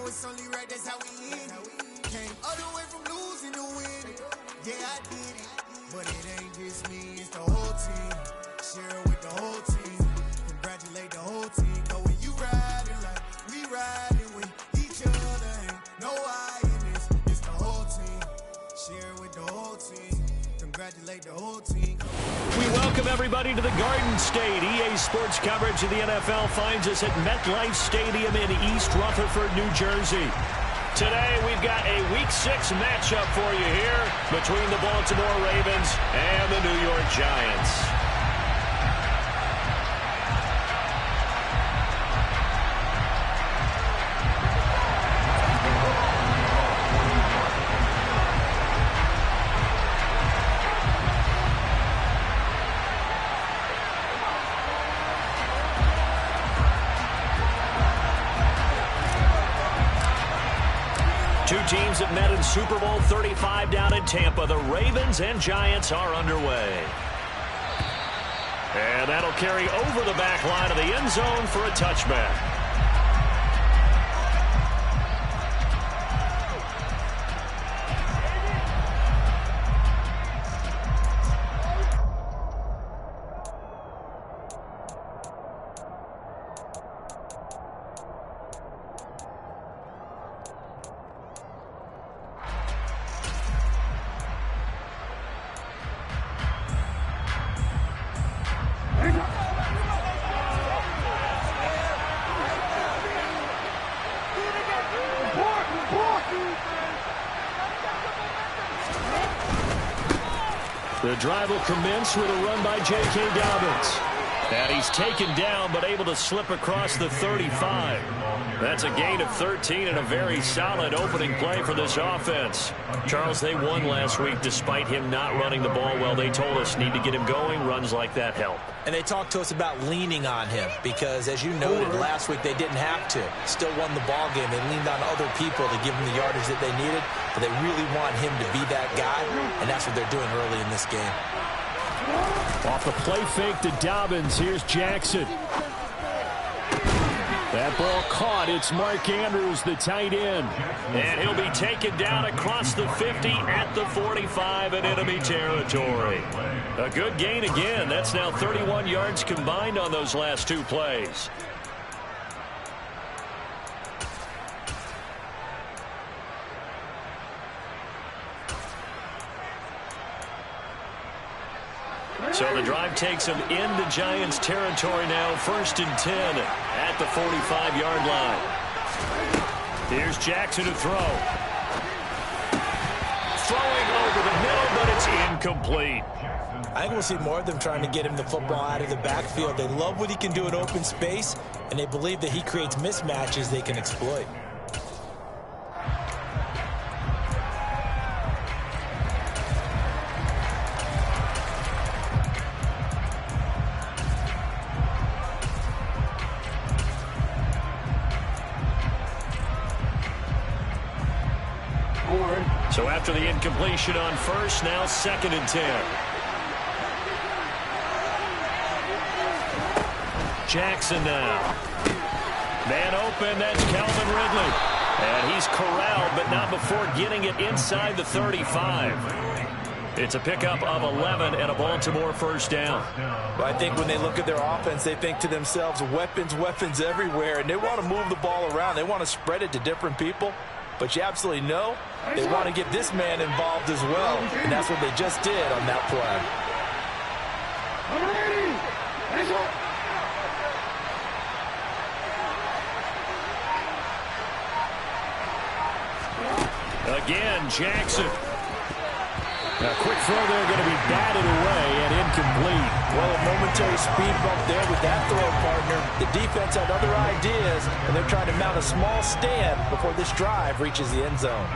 it's only right, that's how we live. Came all the way from losing to winning. Yeah, I did it. But it ain't just me, it's the whole team. Share it with the whole team. Congratulate the whole team. Cause when you riding like we riding with each other, ain't no I in this. It's the whole team. Share it with the whole team. Congratulate the whole team. We welcome everybody to the Garden State. EA Sports coverage of the NFL finds us at MetLife Stadium in East Rutherford, New Jersey. Today, we've got a Week 6 matchup for you here between the Baltimore Ravens and the New York Giants. Two teams that met in Super Bowl 35 down in Tampa. The Ravens and Giants are underway. And that'll carry over the back line of the end zone for a touchback. The drive will commence with a run by J.K. Dobbins. And he's taken down but able to slip across the 35. That's a gain of 13 and a very solid opening play for this offense. Charles, they won last week despite him not running the ball well. They told us need to get him going. Runs like that help. And they talked to us about leaning on him because, as you noted, last week they didn't have to. Still won the ball game. They leaned on other people to give them the yardage that they needed, but they really want him to be that guy, and that's what they're doing early in this game. Off the play fake to Dobbins. Here's Jackson. That ball caught. It's Mark Andrews, the tight end. And he'll be taken down across the 50 at the 45 in enemy territory. A good gain again. That's now 31 yards combined on those last two plays. So the drive takes him into Giants territory now. 1st and 10 at the 45-yard line. Here's Jackson to throw. Throwing over the middle, but it's incomplete. I think we'll see more of them trying to get him the football out of the backfield. They love what he can do in open space, and they believe that he creates mismatches they can exploit. So after the incompletion on first, now 2nd and 10. Jackson now. Man open, that's Calvin Ridley. And he's corralled, but not before getting it inside the 35. It's a pickup of 11 and a Baltimore 1st down. Well, I think when they look at their offense, they think to themselves, weapons, weapons everywhere, and they want to move the ball around. They want to spread it to different people. But you absolutely know they want to get this man involved as well, and that's what they just did on that play. Again, Jackson. A quick throw there going to be batted away and incomplete. Well, a momentary speed bump there with that throw, partner. The defense had other ideas, and they're trying to mount a small stand before this drive reaches the end zone.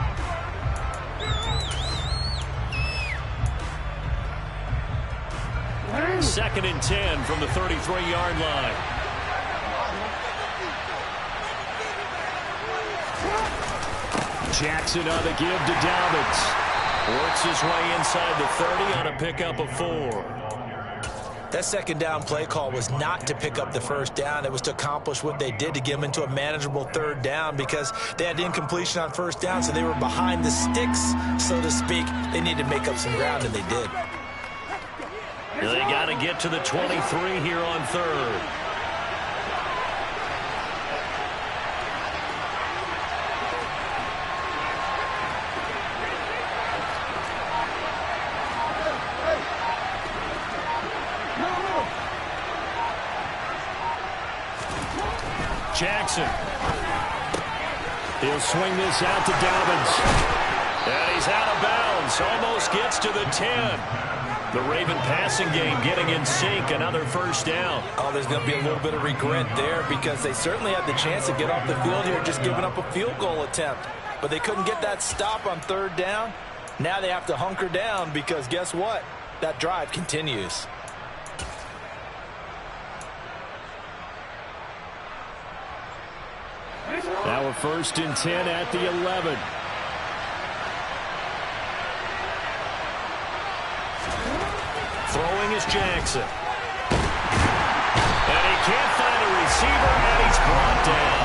Second and 10 from the 33-yard line. Jackson on the give to Dobbins. Works his way inside the 30 on a pickup of 4. That second down play call was not to pick up the first down. It was to accomplish what they did, to get them into a manageable third down, because they had incompletion on first down, so they were behind the sticks, so to speak. They needed to make up some ground, and they did. They got to get to the 23 here on third. Jackson. He'll swing this out to Dobbins. And he's out of bounds. Almost gets to the 10. The Raven passing game getting in sync. Another first down. Oh, there's going to be a little bit of regret there, because they certainly had the chance to get off the field here, just giving up a field goal attempt. But they couldn't get that stop on third down. Now they have to hunker down, because guess what? That drive continues. Now a 1st and 10 at the 11. Throwing is Jackson. And he can't find a receiver, and he's brought down.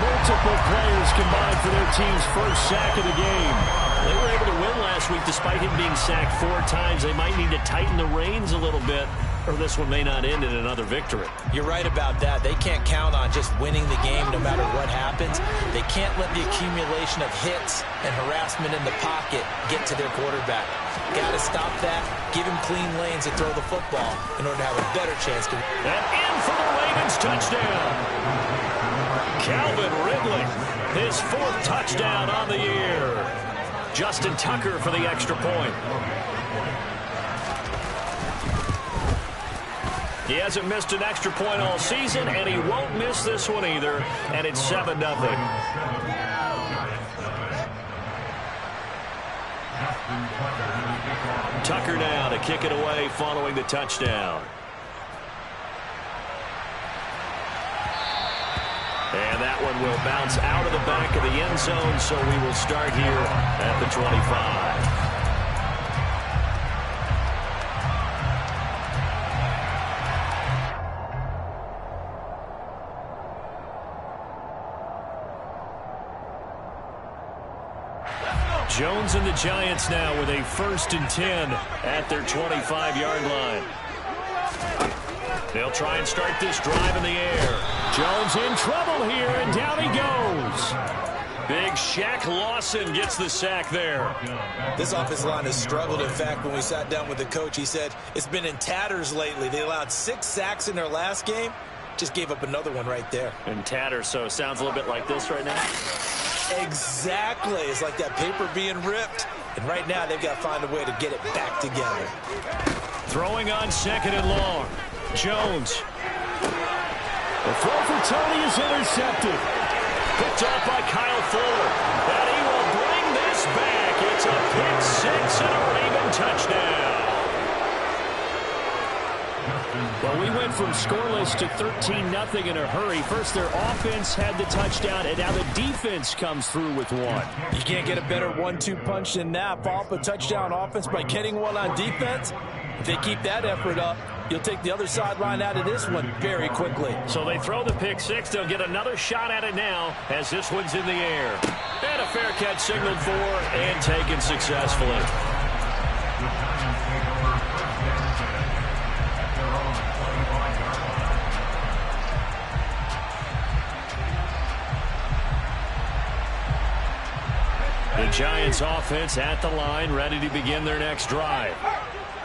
Multiple players combined for their team's first sack of the game. They were able to win last week despite him being sacked 4 times. They might need to tighten the reins a little bit, or this one may not end in another victory. You're right about that. They can't count on just winning the game no matter what happens. They can't let the accumulation of hits and harassment in the pocket get to their quarterback. Got to stop that, give him clean lanes to throw the football in order to have a better chance to win. And in for the Ravens touchdown. Calvin Ridley, his 4th touchdown on the year. Justin Tucker for the extra point. He hasn't missed an extra point all season, and he won't miss this one either, and it's 7-0. Tucker now to kick it away following the touchdown. And that one will bounce out of the back of the end zone, so we will start here at the 25. Jones and the Giants now with a 1st and 10 at their 25-yard line. They'll try and start this drive in the air. Jones in trouble here, and down he goes. Big Shaq Lawson gets the sack there. This offensive line has struggled. In fact, when we sat down with the coach, he said it's been in tatters lately. They allowed 6 sacks in their last game. Just gave up another one right there. In tatters, so it sounds a little bit like this right now. Exactly. It's like that paper being ripped. And right now, they've got to find a way to get it back together. Throwing on 2nd and long. Jones. The throw for Tony is intercepted. Picked off by Kyle Fuller. And he will bring this back. It's a pick 6 and a Raven touchdown. Well, we went from scoreless to 13-0 in a hurry. First, their offense had the touchdown, and now the defense comes through with one. You can't get a better 1-2 punch than that. Follow up a touchdown offense by getting one on defense. If they keep that effort up, you'll take the other sideline out of this one very quickly. So they throw the pick 6. They'll get another shot at it now as this one's in the air. And a fair catch signaled for and taken successfully. The Giants offense at the line, ready to begin their next drive.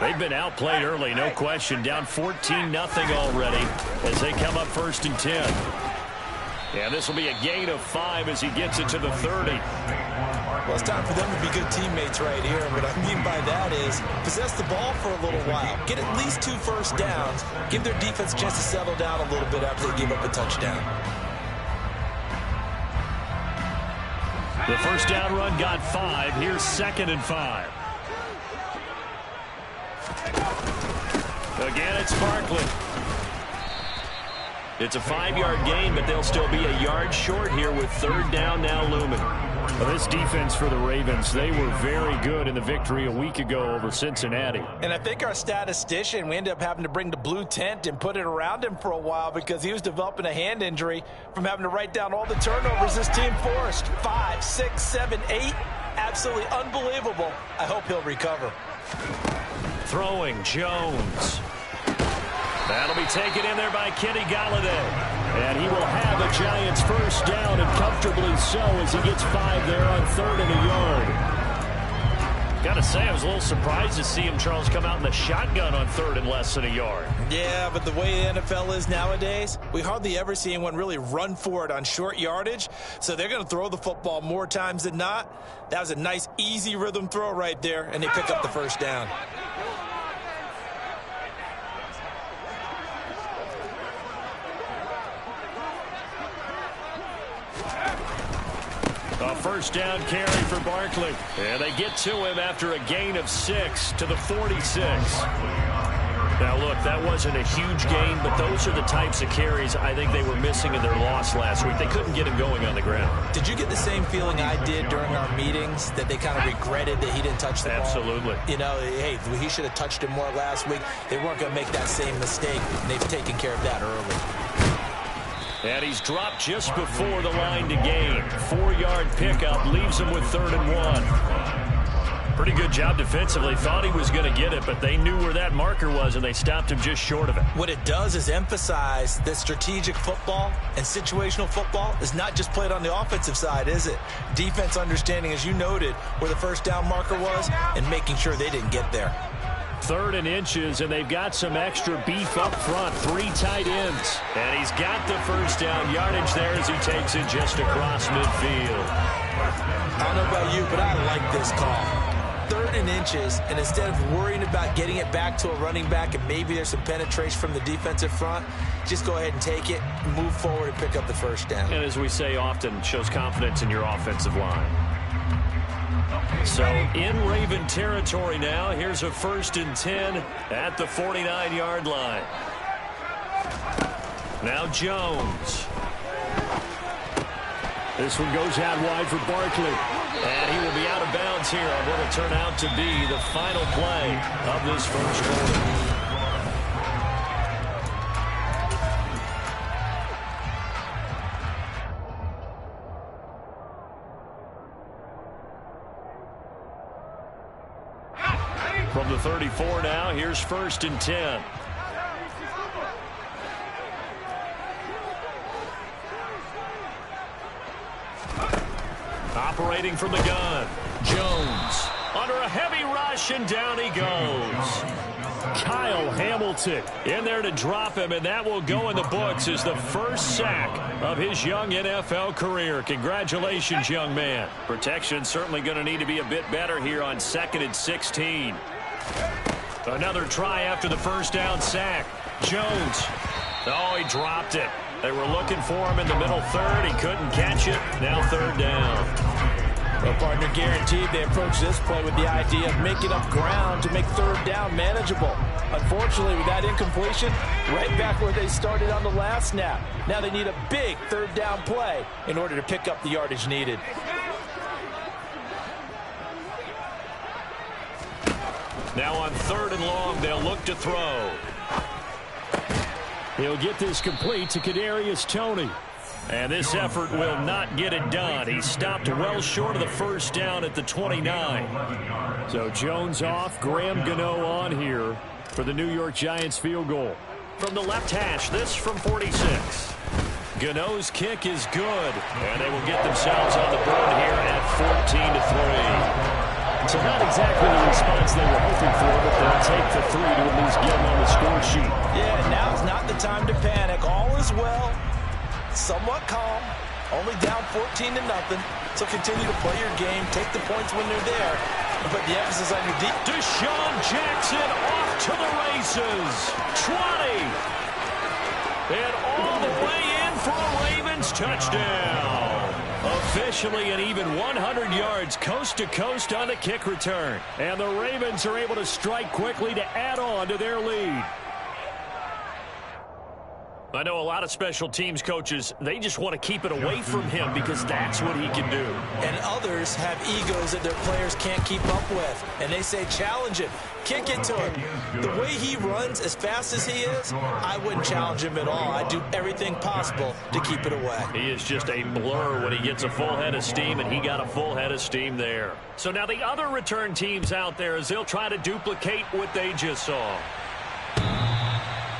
They've been outplayed early, no question. Down 14-0 already as they come up 1st and 10. And this will be a gain of 5 as he gets it to the 30. Well, it's time for them to be good teammates right here. And what I mean by that is possess the ball for a little while. Get at least 2 first downs. Give their defense a chance to settle down a little bit after they give up a touchdown. The first down run got 5. Here's 2nd and 5. Again, it's Barkley. It's a 5-yard gain, but they'll still be a yard short here with 3rd down now looming. Well, this defense for the Ravens, they were very good in the victory a week ago over Cincinnati. And I think our statistician, we ended up having to bring the blue tent and put it around him for a while because he was developing a hand injury from having to write down all the turnovers this team forced. 5, 6, 7, 8. Absolutely unbelievable. I hope he'll recover. Throwing Jones. That'll be taken in there by Kenny Golladay. And he will have a Giants first down, and comfortably so, as he gets 5 there on 3rd and a yard. Got to say, I was a little surprised to see him, Charles, come out in the shotgun on 3rd and less than a yard. Yeah, but the way the NFL is nowadays, we hardly ever see anyone really run for it on short yardage. So they're going to throw the football more times than not. That was a nice, easy rhythm throw right there, and they pick up the first down. A first down carry for Barkley. And they get to him after a gain of 6 to the 46. Now, look, that wasn't a huge gain, but those are the types of carries I think they were missing in their loss last week. They couldn't get him going on the ground. Did you get the same feeling I did during our meetings, that they kind of regretted that he didn't touch the ball? Absolutely. You know, hey, he should have touched it more last week. They weren't going to make that same mistake, and they've taken care of that early. And he's dropped just before the line to gain. 4-yard pickup leaves him with 3rd and 1. Pretty good job defensively. Thought he was going to get it, but they knew where that marker was, and they stopped him just short of it. What it does is emphasize that strategic football and situational football is not just played on the offensive side, is it? Defense understanding, as you noted, where the first down marker was and making sure they didn't get there. 3rd and inches, and they've got some extra beef up front. 3 tight ends. And he's got the first down yardage there as he takes it just across midfield. I don't know about you, but I like this call. 3rd and inches, and instead of worrying about getting it back to a running back and maybe there's some penetration from the defensive front, just go ahead and take it, move forward, and pick up the first down. And as we say often, shows confidence in your offensive line. So in Raven territory now, here's a 1st and 10 at the 49-yard line. Now Jones. This one goes out wide for Barkley. And he will be out of bounds here on what will turn out to be the final play of this first quarter. From the 34 now, here's 1st and 10. Operating from the gun. Jones under a heavy rush, and down he goes. Kyle Hamilton in there to drop him, and that will go in the books as the first sack of his young NFL career. Congratulations, young man. Protection certainly going to need to be a bit better here on 2nd and 16. Another try after the first down sack. Jones. Oh, he dropped it. They were looking for him in the middle 3rd. He couldn't catch it. Now 3rd down. Well, partner, guaranteed they approach this play with the idea of making up ground to make 3rd down manageable. Unfortunately, with that incompletion, right back where they started on the last snap. Now they need a big 3rd down play in order to pick up the yardage needed. Now on 3rd and long, they'll look to throw. He'll get this complete to Kadarius Toney. And this effort will not get it done. He stopped well short of the first down at the 29. So Jones off, Graham Gano on here for the New York Giants field goal. From the left hash, this from 46. Gano's kick is good, and they will get themselves on the board here at 14-3. So not exactly the response they were hoping for, but they'll take the 3 to at least get them on the score sheet. Yeah, now's not the time to panic. All is well. Somewhat calm. Only down 14-0. So continue to play your game. Take the points when they're there. And put the emphasis on your deep. Deshaun Jackson off to the races. 20. And all the way in for a Ravens touchdown. Officially an even 100 yards coast to coast on the kick return. And the Ravens are able to strike quickly to add on to their lead. I know a lot of special teams coaches, they just want to keep it away from him because that's what he can do. And others have egos that their players can't keep up with. And they say, challenge him, kick it to him. The way he runs as fast as he is, I wouldn't challenge him at all. I'd do everything possible to keep it away. He is just a blur when he gets a full head of steam, and he got a full head of steam there. So now the other return teams out there as they'll try to duplicate what they just saw.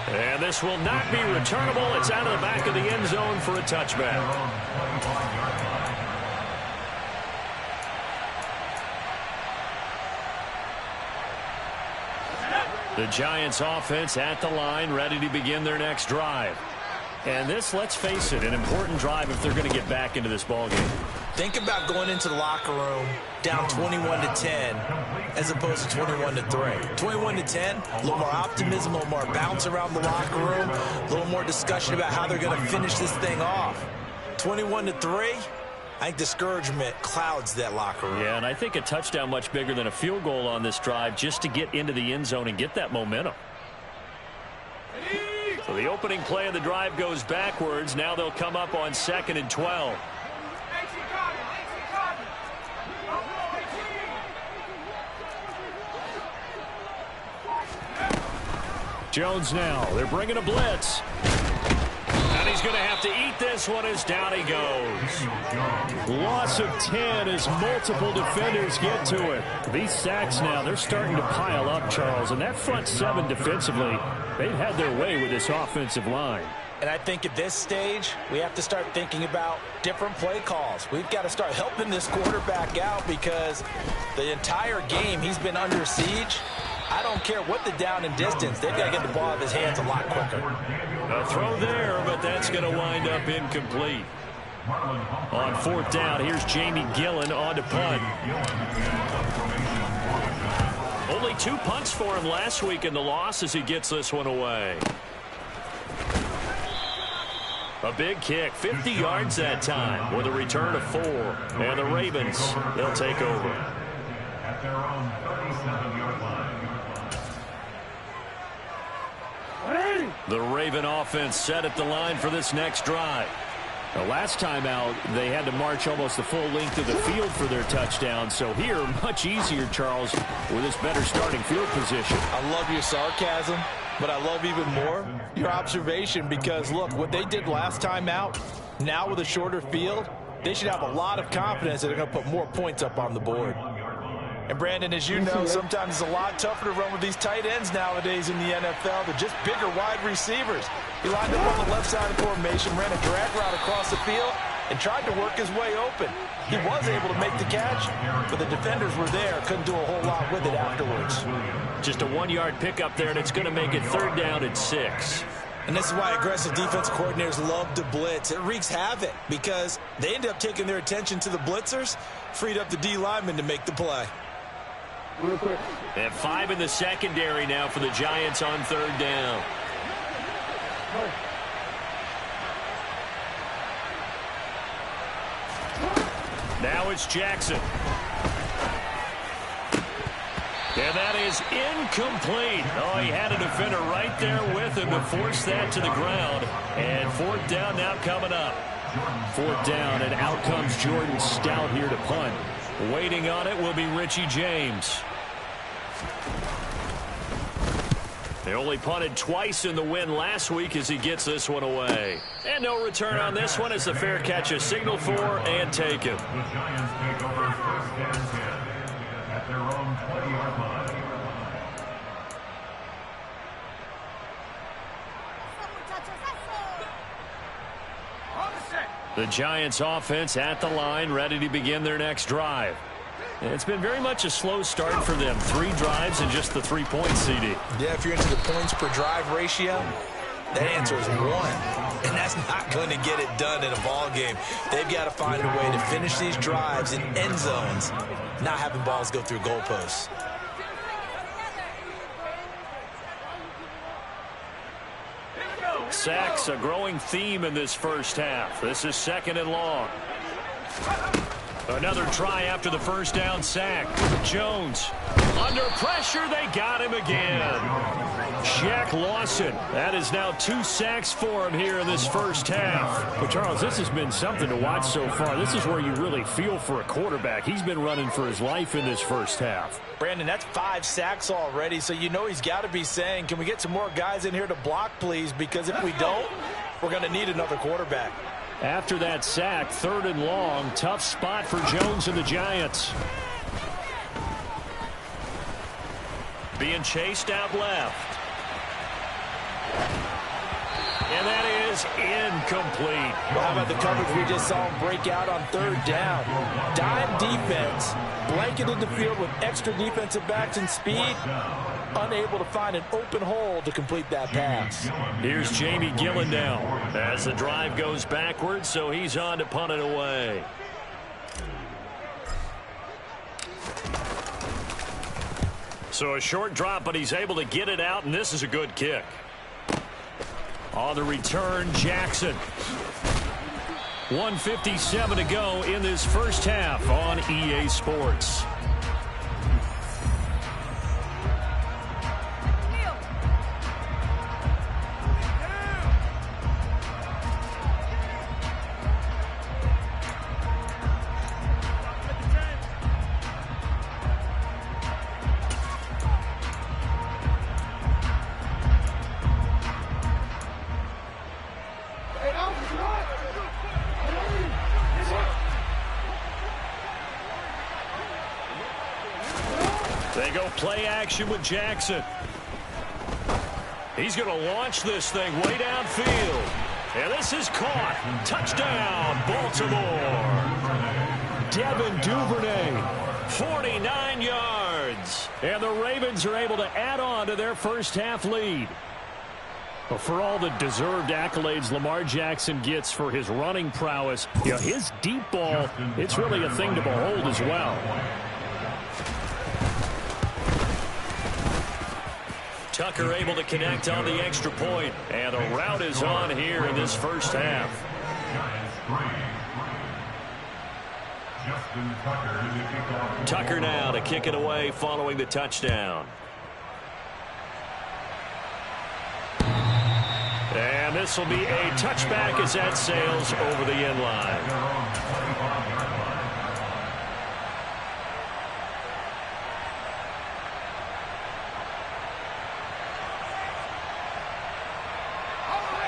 And this will not be returnable. It's out of the back of the end zone for a touchback. The Giants offense at the line, ready to begin their next drive. And this, let's face it, an important drive if they're going to get back into this ballgame. Think about going into the locker room down 21-10 as opposed to 21-3. 21-10, a little more optimism, a little more bounce around the locker room, a little more discussion about how they're going to finish this thing off. 21-3, I think discouragement clouds that locker room. Yeah, and I think a touchdown much bigger than a field goal on this drive just to get into the end zone and get that momentum. So the opening play of the drive goes backwards. Now they'll come up on 2nd and 12. Jones now. They're bringing a blitz. And he's going to have to eat this one as down he goes. Loss of 10 as multiple defenders get to it. These sacks now, they're starting to pile up, Charles. And that front seven defensively, they've had their way with this offensive line. And I think at this stage, we have to start thinking about different play calls. We've got to start helping this quarterback out because the entire game he's been under siege. I don't care what the down and distance. They've got to get the ball out of his hands a lot quicker. A throw there, but that's going to wind up incomplete. On 4th down, here's Jamie Gillen on to punt. Only 2 punts for him last week in the loss as he gets this one away. A big kick, 50 yards that time with a return of 4. And the Ravens, they'll take over. At their own 37-yard line. The Raven offense set at the line for this next drive. The last time out, they had to march almost the full length of the field for their touchdown. So here, much easier, Charles, with this better starting field position. I love your sarcasm, but I love even more your observation because, look, what they did last time out, now with a shorter field, they should have a lot of confidence that they're going to put more points up on the board. And, Brandon, as you know, sometimes it's a lot tougher to run with these tight ends nowadays in the NFL. They're just bigger wide receivers. He lined up on the left side of the formation, ran a drag route across the field, and tried to work his way open. He was able to make the catch, but the defenders were there. Couldn't do a whole lot with it afterwards. Just a 1-yard pickup there, and it's going to make it 3rd down and 6. And this is why aggressive defense coordinators love to blitz. It wreaks havoc because they end up taking their attention to the blitzers, freed up the D lineman to make the play. And 5 in the secondary now for the Giants on 3rd down. Now it's Jackson. And that is incomplete. Oh, he had a defender right there with him to force that to the ground. And 4th down now coming up. 4th down, and out comes Jordan Stout here to punt. Waiting on it will be Richie James. They only punted twice in the win last week as he gets this one away. And no return on this one as the fair catch is signaled for and taken. The Giants take over 1st and 10 at their own 20-yard line. The Giants offense at the line, ready to begin their next drive. It's been very much a slow start for them. 3 drives and just the 3 points, CD. Yeah, if you're into the points per drive ratio, that answer is 1. And that's not going to get it done in a ball game. They've got to find a way to finish these drives in end zones, not having balls go through goalposts. Sacks, a growing theme in this first half. This is 2nd and long. Another try after the 1st down sack. Jones under pressure. They got him again. Shaq Lawson. That is now 2 sacks for him here in this first half. But, Charles, this has been something to watch so far. This is where you really feel for a quarterback. He's been running for his life in this first half. Brandon, that's 5 sacks already, so you know he's got to be saying, can we get some more guys in here to block, please? Because if we don't, we're going to need another quarterback. After that sack, 3rd and long, tough spot for Jones and the Giants. Being chased out left. And that is incomplete. Well, how about the coverage we just saw him break out on 3rd down? Dime defense, blanketed the field with extra defensive backs and speed, unable to find an open hole to complete that pass. Here's Jamie Gillen now as the drive goes backwards, so he's on to punt it away. So a short drop, but he's able to get it out, and this is a good kick. On the return, Jackson. 1:57 to go in this first half on EA Sports. They go play action with Jackson. He's going to launch this thing way downfield. And this is caught. Touchdown, Baltimore. Devin Duvernay, 49 yards. And the Ravens are able to add on to their first half lead. But for all the deserved accolades Lamar Jackson gets for his running prowess, his deep ball, it's really a thing to behold as well. Tucker able to connect on the extra point, and the route is on here in this first half. Tucker now to kick it away following the touchdown. And this will be a touchback as that sails over the end line.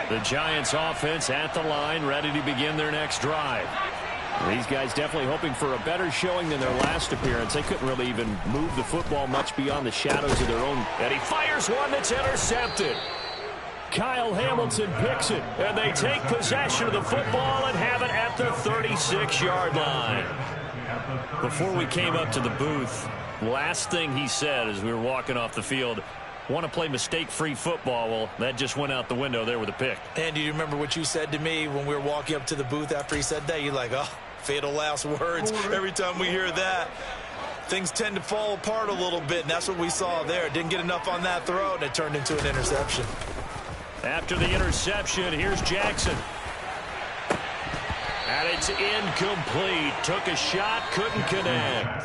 The Giants offense at the line, ready to begin their next drive. These guys definitely hoping for a better showing than their last appearance. They couldn't really even move the football much beyond the shadows of their own. And he fires one that's intercepted. Kyle Hamilton picks it, and they take possession of the football and have it at the 36-yard line. Before we came up to the booth, last thing he said as we were walking off the field, want to play mistake-free football. Well, that just went out the window there with a pick. And do you remember what you said to me when we were walking up to the booth after he said that? You're like, oh, fatal last words. Every time we hear that, things tend to fall apart a little bit, and that's what we saw there. Didn't get enough on that throw, and it turned into an interception. After the interception, here's Jackson. And it's incomplete. Took a shot, couldn't connect.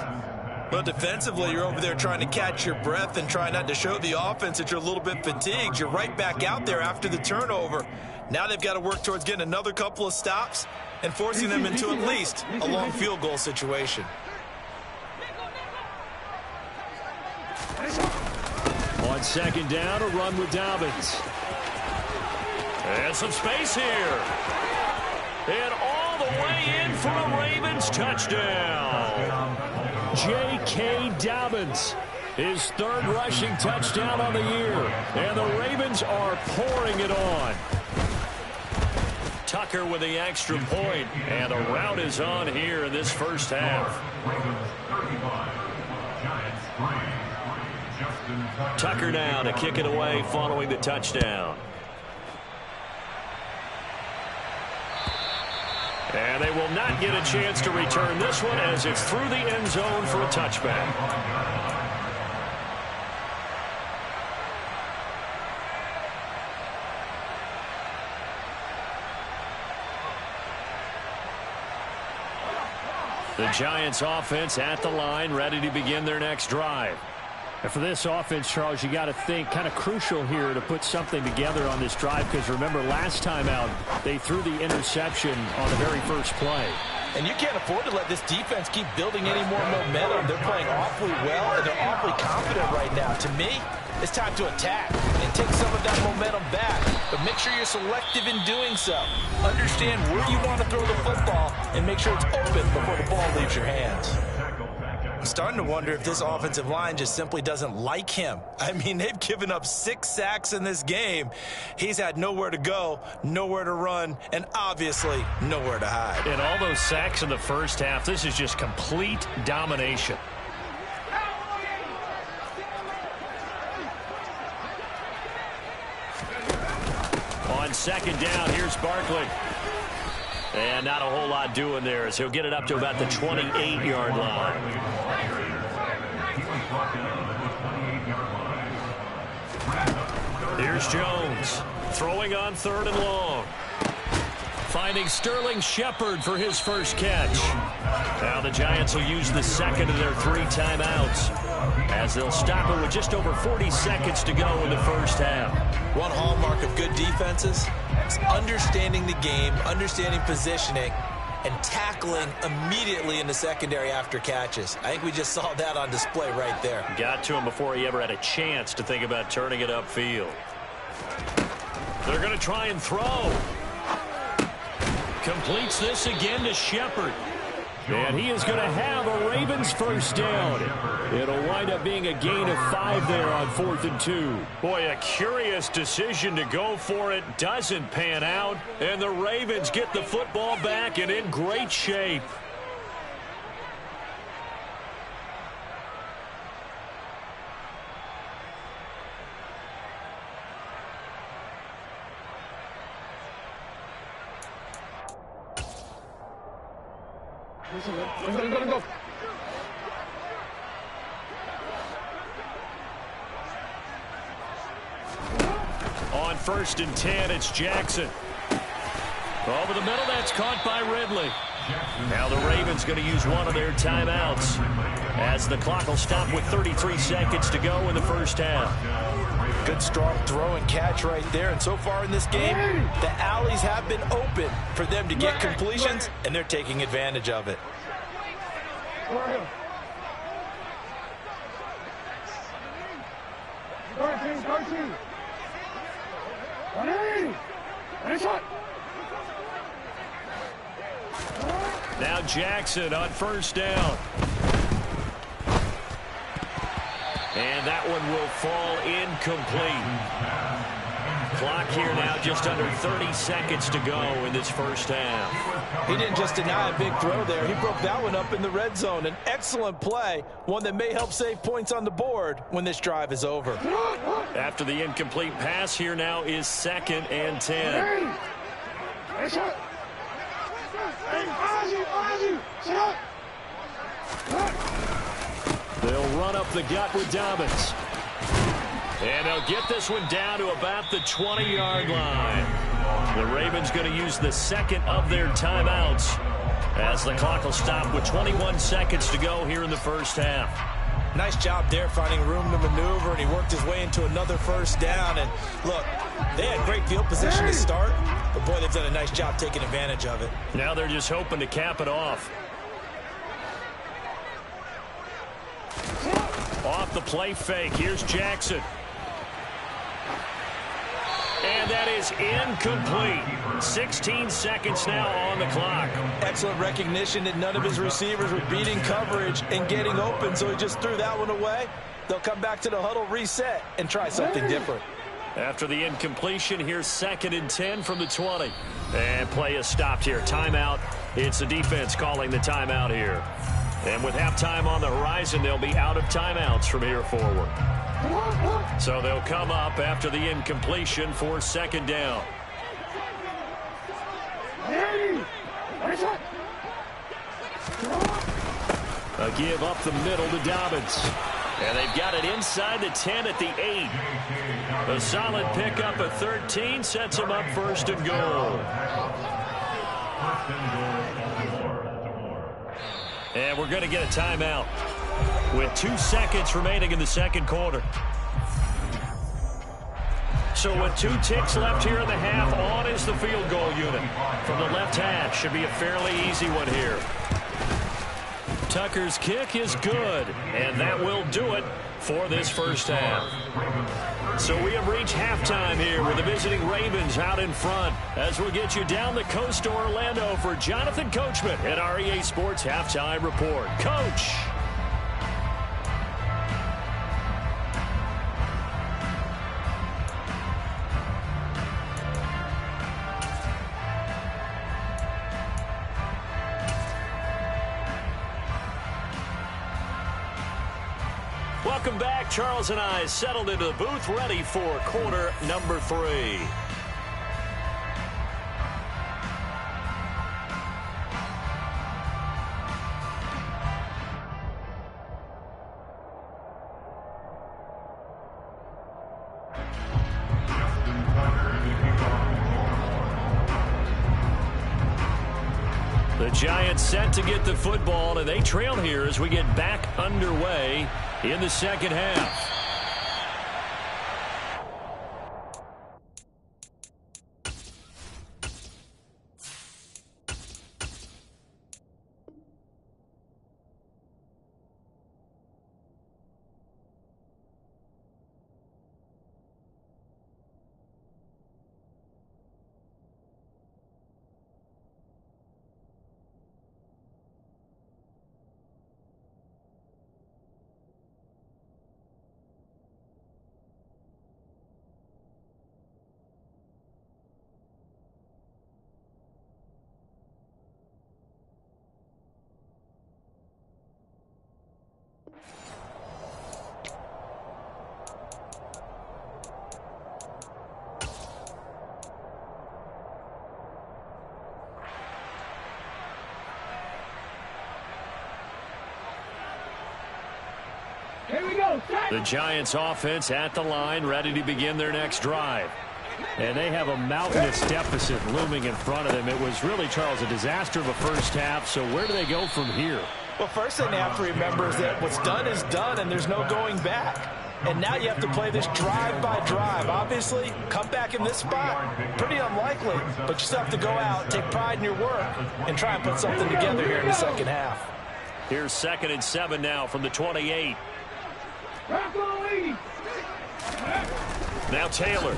But defensively, you're over there trying to catch your breath and try not to show the offense that you're a little bit fatigued. You're right back out there after the turnover. Now they've got to work towards getting another couple of stops and forcing them into at least a long field goal situation. On 2nd down, a run with Dobbins. And some space here. And all the way in for a Ravens touchdown. J.K. Dobbins, his 3rd rushing touchdown on the year. And the Ravens are pouring it on. Tucker with the extra point, and the route is on here in this first half. Tucker now to kick it away following the touchdown. And they will not get a chance to return this one as it's through the end zone for a touchback. The Giants offense at the line, ready to begin their next drive. And for this offense, Charles, you got to think kind of crucial here to put something together on this drive, because remember last time out they threw the interception on the very first play. And you can't afford to let this defense keep building any more momentum. They're playing awfully well, and they're awfully confident right now. To me, it's time to attack and take some of that momentum back. But make sure you're selective in doing so. Understand where you want to throw the football and make sure it's open before the ball leaves your hands. I'm starting to wonder if this offensive line just simply doesn't like him. I mean, they've given up 6 sacks in this game. He's had nowhere to go, nowhere to run, and obviously nowhere to hide. And all those sacks in the first half, this is just complete domination. On second down, here's Barkley. And not a whole lot doing there as he'll get it up to about the 28-yard line. Here's Jones throwing on 3rd and long. Finding Sterling Shepard for his first catch. Now the Giants will use the second of their 3 timeouts as they'll stop it with just over 40 seconds to go in the first half. One hallmark of good defenses is understanding the game, understanding positioning, and tackling immediately in the secondary after catches. I think we just saw that on display right there. Got to him before he ever had a chance to think about turning it upfield. They're going to try and throw. Completes this again to Shepard. And he is going to have a Ravens first down. It'll wind up being a gain of 5 there on 4th and 2. Boy, a curious decision to go for it. Doesn't pan out. And the Ravens get the football back and in great shape. On 1st and 10, it's Jackson. Over the middle, that's caught by Ridley. Now the Ravens going to use one of their timeouts as the clock will stop with 33 seconds to go in the first half. Good strong throw and catch right there. And so far in this game, the alleys have been open for them to get completions, and they're taking advantage of it. Now Jackson on 1st down. And that one will fall incomplete. Clock here now just under 30 seconds to go in this first half. He didn't just deny a big throw there. He broke that one up in the red zone. An excellent play, one that may help save points on the board when this drive is over. After the incomplete pass, here now is 2nd and 10. They'll run up the gut with Dobbins. And they'll get this one down to about the 20-yard line. The Ravens going to use the second of their timeouts as the clock will stop with 21 seconds to go here in the first half. Nice job there finding room to maneuver, and he worked his way into another first down. And look, they had great field position to start, but boy, they've done a nice job taking advantage of it. Now they're just hoping to cap it off. Off the play fake, here's Jackson. And that is incomplete. 16 seconds now on the clock. Excellent recognition that none of his receivers were beating coverage and getting open, so he just threw that one away. They'll come back to the huddle, reset, and try something different. After the incompletion, here's 2nd and 10 from the 20. And play is stopped here. Timeout. It's the defense calling the timeout here. And with halftime on the horizon, they'll be out of timeouts from here forward. So they'll come up after the incompletion for 2nd down. A give up the middle to Dobbins. And they've got it inside the 10 at the 8. A solid pickup at 13 sets them up 1st and goal. And we're going to get a timeout. with 2 seconds remaining in the second quarter. So with 2 ticks left here in the half, on is the field goal unit from the left hash. Should be a fairly easy one here. Tucker's kick is good, and that will do it for this first half. So we have reached halftime here with the visiting Ravens out in front as we'll get you down the coast to Orlando for Jonathan Coachman at our EA Sports Halftime Report. Coach! Welcome back. Charles and I settled into the booth, ready for quarter number 3. The Giants set to get the football, and they trail here as we get back underway in the second half. The Giants offense at the line, ready to begin their next drive. And they have a mountainous deficit looming in front of them. It was really, Charles, a disaster of a first half. So where do they go from here? Well, first thing they have to remember is that what's done is done, and there's no going back. And now you have to play this drive by drive. Obviously, come back in this spot, pretty unlikely. But you still have to go out, take pride in your work, and try and put something together here in the second half. Here's 2nd and 7 now from the 28. Now Taylor.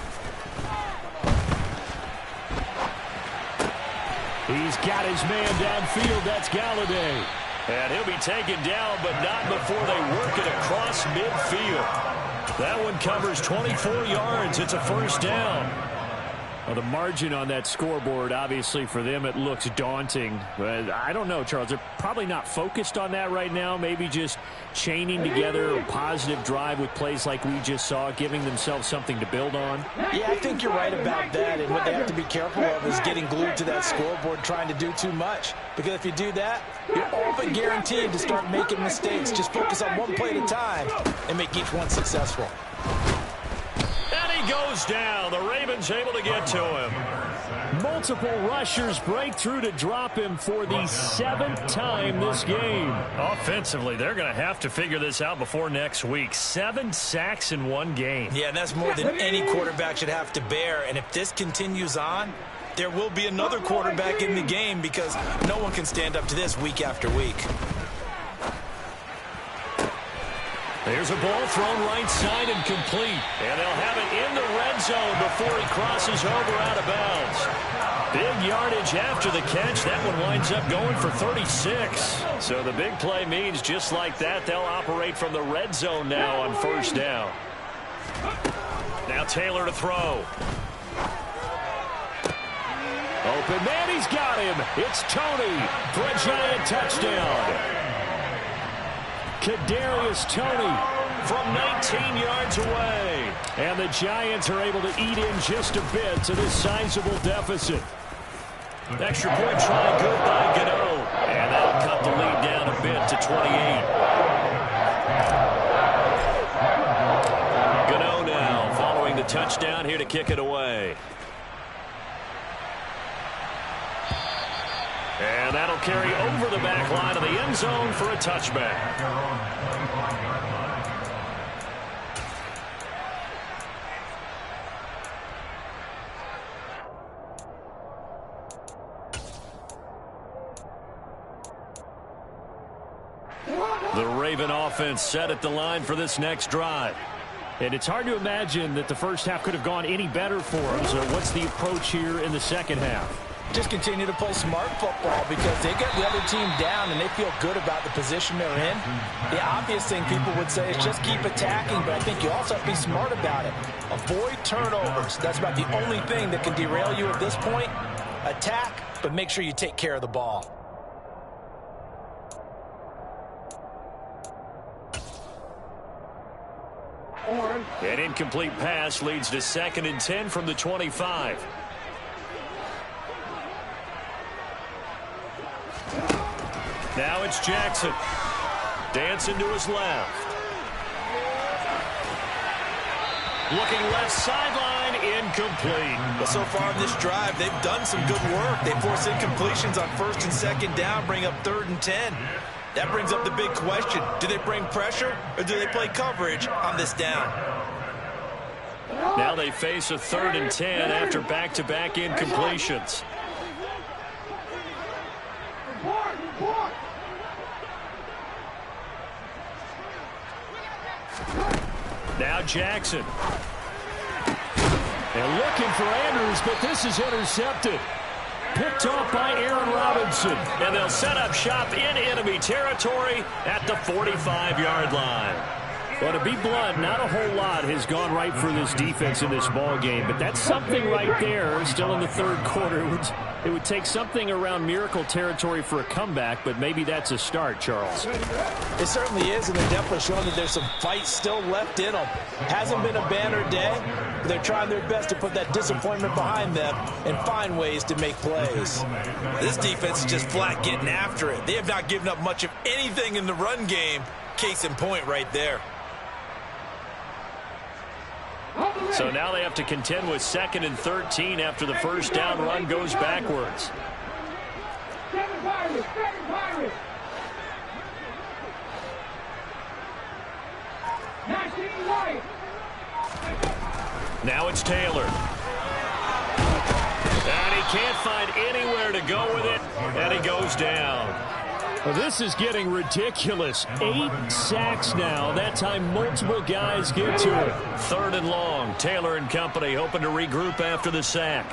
He's got his man downfield. That's Galladay. And he'll be taken down, but not before they work it across midfield. That one covers 24 yards. It's a first down. Well, the margin on that scoreboard, obviously, for them, it looks daunting. But I don't know, Charles. They're probably not focused on that right now. Maybe just chaining together a positive drive with plays like we just saw, giving themselves something to build on. Yeah, I think you're right about that. And what they have to be careful of is getting glued to that scoreboard, trying to do too much. Because if you do that, you're all but guaranteed to start making mistakes. Just focus on one play at a time and make each one successful. Goes down. The Ravens able to get to him. Multiple rushers break through to drop him for the 7th time this game. Offensively, they're going to have to figure this out before next week. 7 sacks in one game. Yeah, and that's more than any quarterback should have to bear. And if this continues on, there will be another quarterback in the game because no one can stand up to this week after week. There's a ball thrown right side and complete. And they'll have it in the red zone before he crosses over out of bounds. Big yardage after the catch. That one winds up going for 36. So the big play means just like that, they'll operate from the red zone now on first down. Now Taylor to throw. Open man, he's got him. It's Toney for a Giant touchdown. Kadarius Toney from 19 yards away. And the Giants are able to eat in just a bit to this sizable deficit. Extra point try good by Gano. And that'll cut the lead down a bit to 28. Gano now following the touchdown here to kick it away. And that'll carry over the back line of the end zone for a touchback. The Raven offense set at the line for this next drive. And it's hard to imagine that the first half could have gone any better for them. So what's the approach here in the second half? Just continue to play smart football because they get the other team down and they feel good about the position they're in. The obvious thing people would say is just keep attacking, but I think you also have to be smart about it. Avoid turnovers. That's about the only thing that can derail you at this point. Attack, but make sure you take care of the ball. An incomplete pass leads to 2nd and 10 from the 25. Now it's Jackson. Dancing to his left. Looking left sideline, incomplete. But so far in this drive, they've done some good work. They force incompletions on 1st and 2nd down, bring up 3rd and 10. That brings up the big question. Do they bring pressure or do they play coverage on this down? Now they face a 3rd and 10 after back-to-back incompletions. Now Jackson. They're looking for Andrews, but this is intercepted. Picked off by Aaron Robinson. And they'll set up shop in enemy territory at the 45-yard line. Well, to be blunt, not a whole lot has gone right for this defense in this ball game, but that's something right there. Still in the 3rd quarter. It would take something around miracle territory for a comeback, but maybe that's a start, Charles. It certainly is, and they're definitely showing that there's some fight still left in them. Hasn't been a banner day, but they're trying their best to put that disappointment behind them and find ways to make plays. This defense is just flat getting after it. They have not given up much of anything in the run game. Case in point right there. So now they have to contend with 2nd and 13 after the first down run goes backwards. Now it's Taylor. And he can't find anywhere to go with it, and he goes down. Well, this is getting ridiculous. 8 sacks now. That time multiple guys get to it. 3rd and long. Taylor and company hoping to regroup after the sack.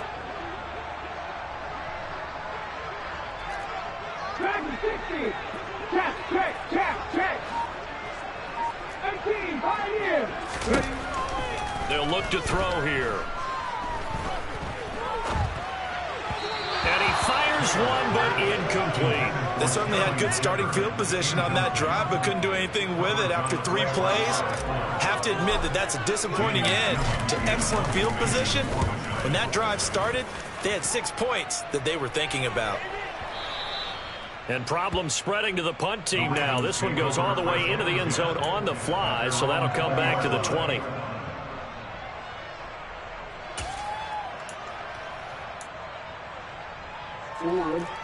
They'll look to throw here. And he fires one, but incomplete. They certainly had good starting field position on that drive, but couldn't do anything with it after 3 plays. Have to admit that that's a disappointing end to excellent field position. When that drive started, they had 6 points that they were thinking about. And problems spreading to the punt team now. This one goes all the way into the end zone on the fly, so that'll come back to the 20.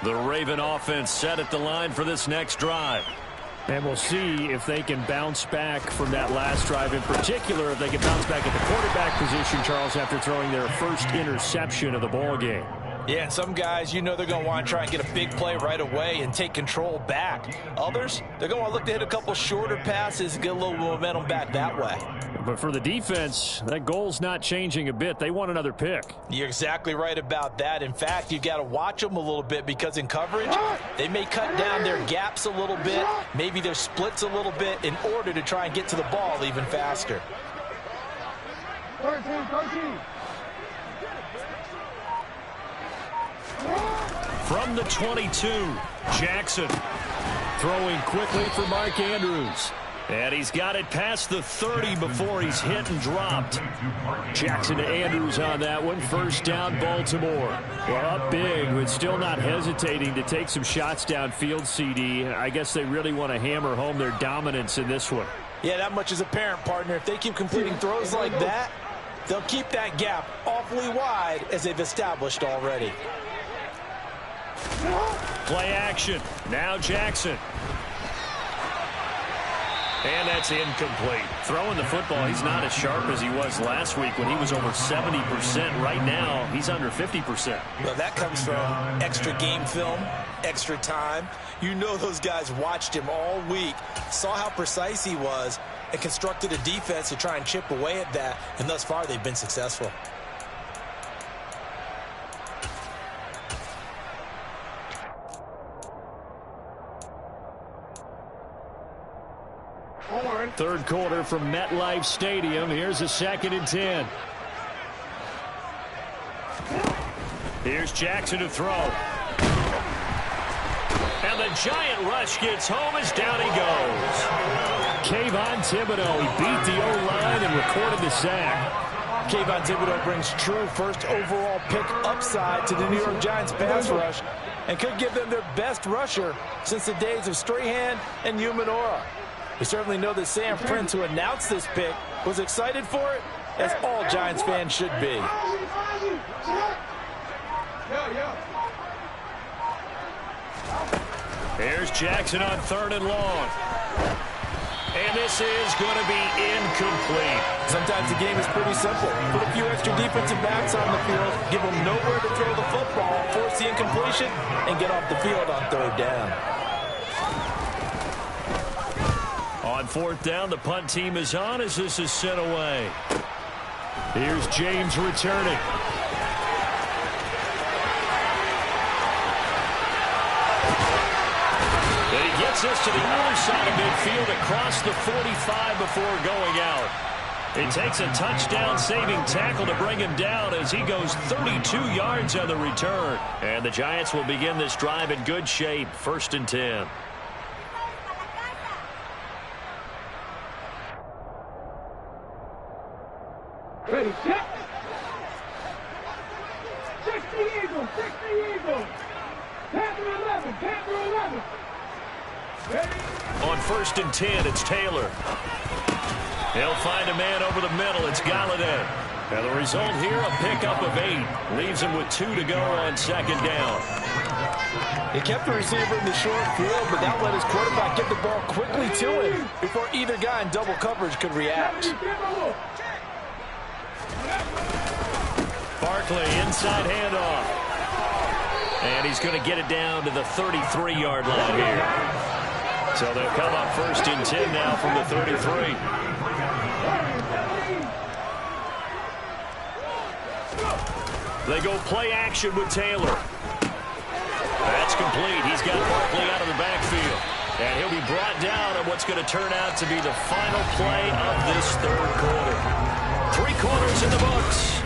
The Raven offense set at the line for this next drive. And we'll see if they can bounce back from that last drive. In particular, if they can bounce back at the quarterback position, Charles, after throwing their first interception of the ball game. Yeah, and some guys, you know they're going to want to try and get a big play right away and take control back. Others, they're going to look to hit a couple shorter passes and get a little momentum back that way. But for the defense, that goal's not changing a bit. They want another pick. You're exactly right about that. In fact, you've got to watch them a little bit because in coverage, they may cut down their gaps a little bit, maybe their splits a little bit in order to try and get to the ball even faster. 13. From the 22, Jackson throwing quickly for Mark Andrews. And he's got it past the 30 before he's hit and dropped. Jackson to Andrews on that one. First down, Baltimore. Well, up big, but still not hesitating to take some shots downfield, CD. I guess they really want to hammer home their dominance in this one. Yeah, that much is apparent, partner. If they keep completing throws like that, they'll keep that gap awfully wide as they've established already. Play action. Now Jackson. And that's incomplete. Throwing the football, he's not as sharp as he was last week when he was over 70%. Right now, he's under 50%. Well, that comes from extra game film, extra time. You know those guys watched him all week, saw how precise he was, and constructed a defense to try and chip away at that. And thus far, they've been successful. Third quarter from MetLife Stadium. Here's a 2nd and 10. Here's Jackson to throw. And the giant rush gets home as down he goes. Kayvon Thibodeaux, he beat the O-line and recorded the sack. Kayvon Thibodeaux brings true first overall pick upside to the New York Giants pass rush and could give them their best rusher since the days of Strahan and Umenora. We certainly know that Sam Prince, who announced this pick, was excited for it, as all Giants fans should be. Here's Jackson on 3rd and long. And this is going to be incomplete. Sometimes the game is pretty simple. Put a few extra defensive backs on the field, give them nowhere to throw the football, force the incompletion, and get off the field on 3rd down. On 4th down, the punt team is on as this is sent away. Here's James returning. And he gets us to the other side of midfield across the 45 before going out. It takes a touchdown-saving tackle to bring him down as he goes 32 yards on the return. And the Giants will begin this drive in good shape, 1st and 10. Ready, set. Check the Eagles, check the Eagles. Panther 11, Panther 11. Ready. On 1st and 10, it's Taylor. He'll find a man over the middle. It's Galladay. And the result here, a pickup of 8. Leaves him with 2 to go on 2nd down. He kept the receiver in the short field, but that let his quarterback get the ball quickly to him before either guy in double coverage could react. Barkley, inside handoff. And he's going to get it down to the 33-yard line here. So they'll come up 1st and 10 now from the 33. They go play action with Taylor. That's complete. He's got Barkley out of the backfield. And he'll be brought down on what's going to turn out to be the final play of this 3rd quarter. 3 quarters in the books.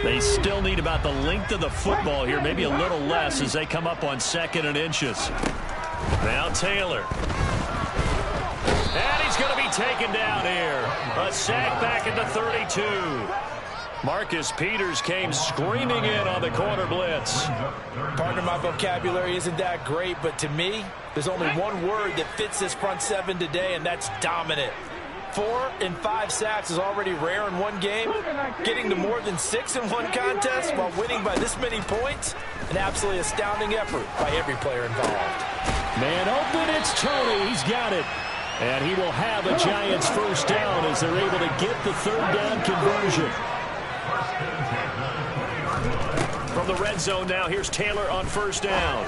They still need about the length of the football here, maybe a little less as they come up on 2nd and inches. Now Taylor. And he's going to be taken down here. A sack back at the 32. Marcus Peters came screaming in on the corner blitz. Partner, my vocabulary isn't that great, but to me, there's only one word that fits this front 7 today, and that's dominant. 4 and 5 sacks is already rare in one game. Getting to more than 6 in one contest while winning by this many points, an absolutely astounding effort by every player involved. Man open, it's Tony. He's got it. And he will have a Giants 1st down as they're able to get the 3rd down conversion. From the red zone now, here's Taylor on 1st down.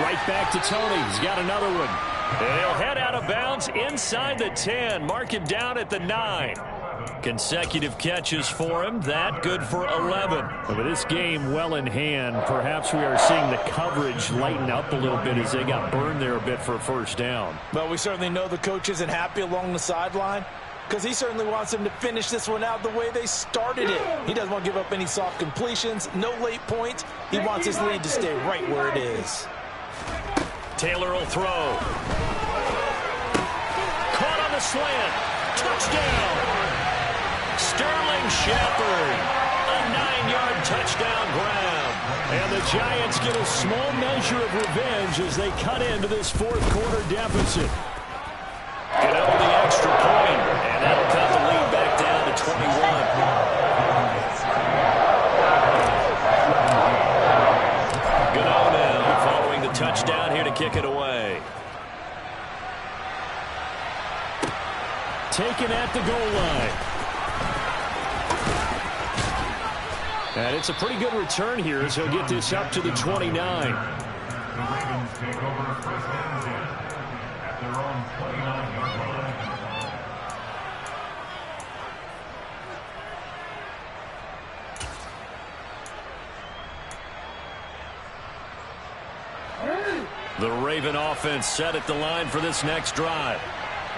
Right back to Tony. He's got another one. And he'll head out of bounds inside the 10. Mark him down at the 9. Consecutive catches for him. That good for 11. With this game well in hand, perhaps we are seeing the coverage lighten up a little bit as they got burned there a bit for a 1st down. Well, we certainly know the coach isn't happy along the sideline because he certainly wants them to finish this one out the way they started it. He doesn't want to give up any soft completions, no late points. He wants his lead to stay right where it is. Taylor will throw. Caught on the slant. Touchdown. Sterling Shepard. A 9-yard touchdown grab. And the Giants get a small measure of revenge as they cut into this fourth quarter deficit. Get over the extra point, and that'll cut the lead back down to 21. Gano now following the touchdown here to kick it away. Taken at the goal line. And it's a pretty good return here as he'll get this up to the 29. The Ravens take over first and 10 at their own 29-yard line. The Raven offense set at the line for this next drive.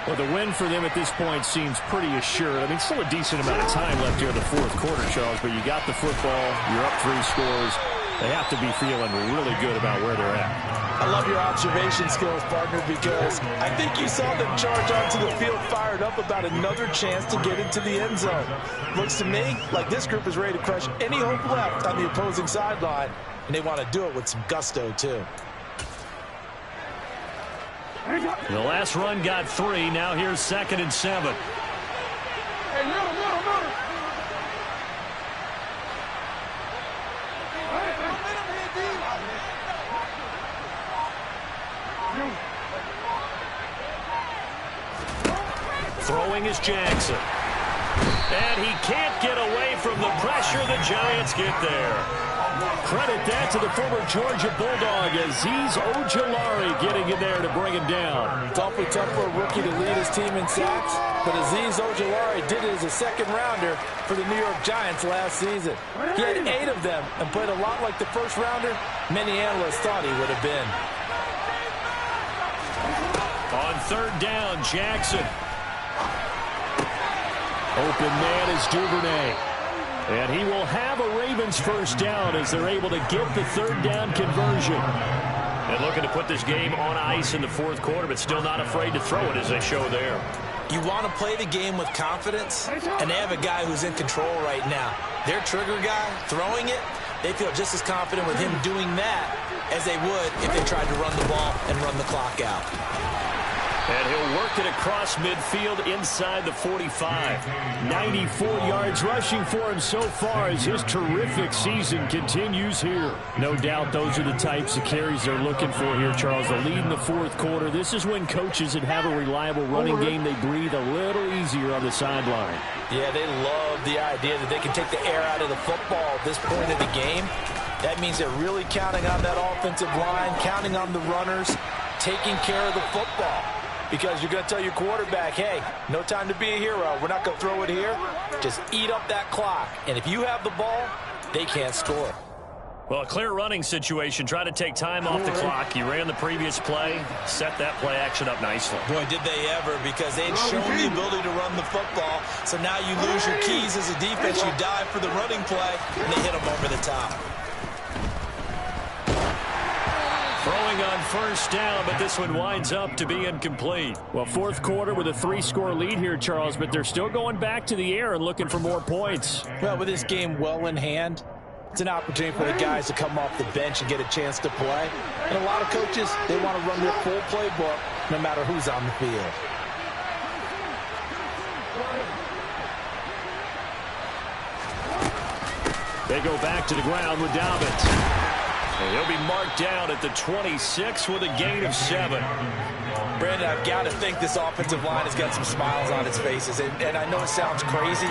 Well, the win for them at this point seems pretty assured. I mean, still a decent amount of time left here in the fourth quarter, Charles, but you got the football, you're up 3 scores. They have to be feeling really good about where they're at. I love your observation skills, partner, because I think you saw them charge onto the field fired up about another chance to get into the end zone. Looks to me like this group is ready to crush any hope left on the opposing sideline, and they want to do it with some gusto, too. The last run got 3. Now here's 2nd and 7. Hey, middle. Throwing is Jackson. And he can't get away from the pressure. The Giants get there. Credit that to the former Georgia Bulldog, Azeez Ojulari getting in there to bring him down. Tough for a rookie to lead his team in sacks, but Azeez Ojulari did it as a second-rounder for the New York Giants last season. He had 8 of them and played a lot like the first-rounder many analysts thought he would have been. On 3rd down, Jackson. Open man is Duvernay. And he will have a Ravens first down as they're able to get the 3rd down conversion. And looking to put this game on ice in the fourth quarter, but still not afraid to throw it as they show there. You want to play the game with confidence, and they have a guy who's in control right now. Their trigger guy, throwing it, they feel just as confident with him doing that as they would if they tried to run the ball and run the clock out. And he'll work it across midfield inside the 45. 94 yards rushing for him so far as his terrific season continues here. No doubt those are the types of carries they're looking for here, Charles. The lead in the fourth quarter. This is when coaches that have a reliable running game, they breathe a little easier on the sideline. Yeah, they love the idea that they can take the air out of the football at this point of the game. That means they're really counting on that offensive line, counting on the runners, taking care of the football. Because you're going to tell your quarterback, hey, no time to be a hero. We're not going to throw it here. Just eat up that clock. And if you have the ball, they can't score. Well, a clear running situation. Try to take time off the clock. You ran the previous play, set that play action up nicely. Boy, did they ever, because they'd shown the ability to run the football. So now you lose your keys as a defense. You dive for the running play, and they hit them over the top. Throwing on first down, but this one winds up to be incomplete. Well, fourth quarter with a 3-score lead here, Charles, but they're still going back to the air and looking for more points. Well, with this game well in hand, it's an opportunity for the guys to come off the bench and get a chance to play. And a lot of coaches, they want to run their full playbook no matter who's on the field. They go back to the ground with Dobbins. And he'll be marked down at the 26 with a gain of 7. Brandon, I've got to think this offensive line has got some smiles on its faces. And I know it sounds crazy,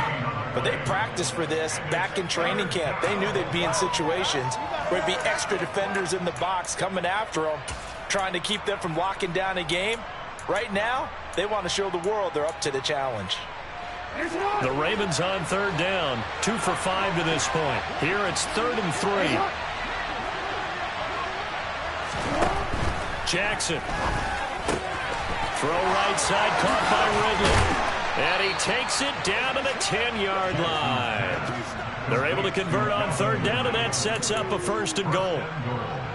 but they practiced for this back in training camp. They knew they'd be in situations where it'd be extra defenders in the box coming after them, trying to keep them from locking down a game. Right now, they want to show the world they're up to the challenge. The Ravens on 3rd down, 2 for 5 to this point. Here it's 3rd and 3. Jackson. Throw right side, caught by Ridley. And he takes it down to the 10-yard line. They're able to convert on 3rd down, and that sets up a 1st and goal.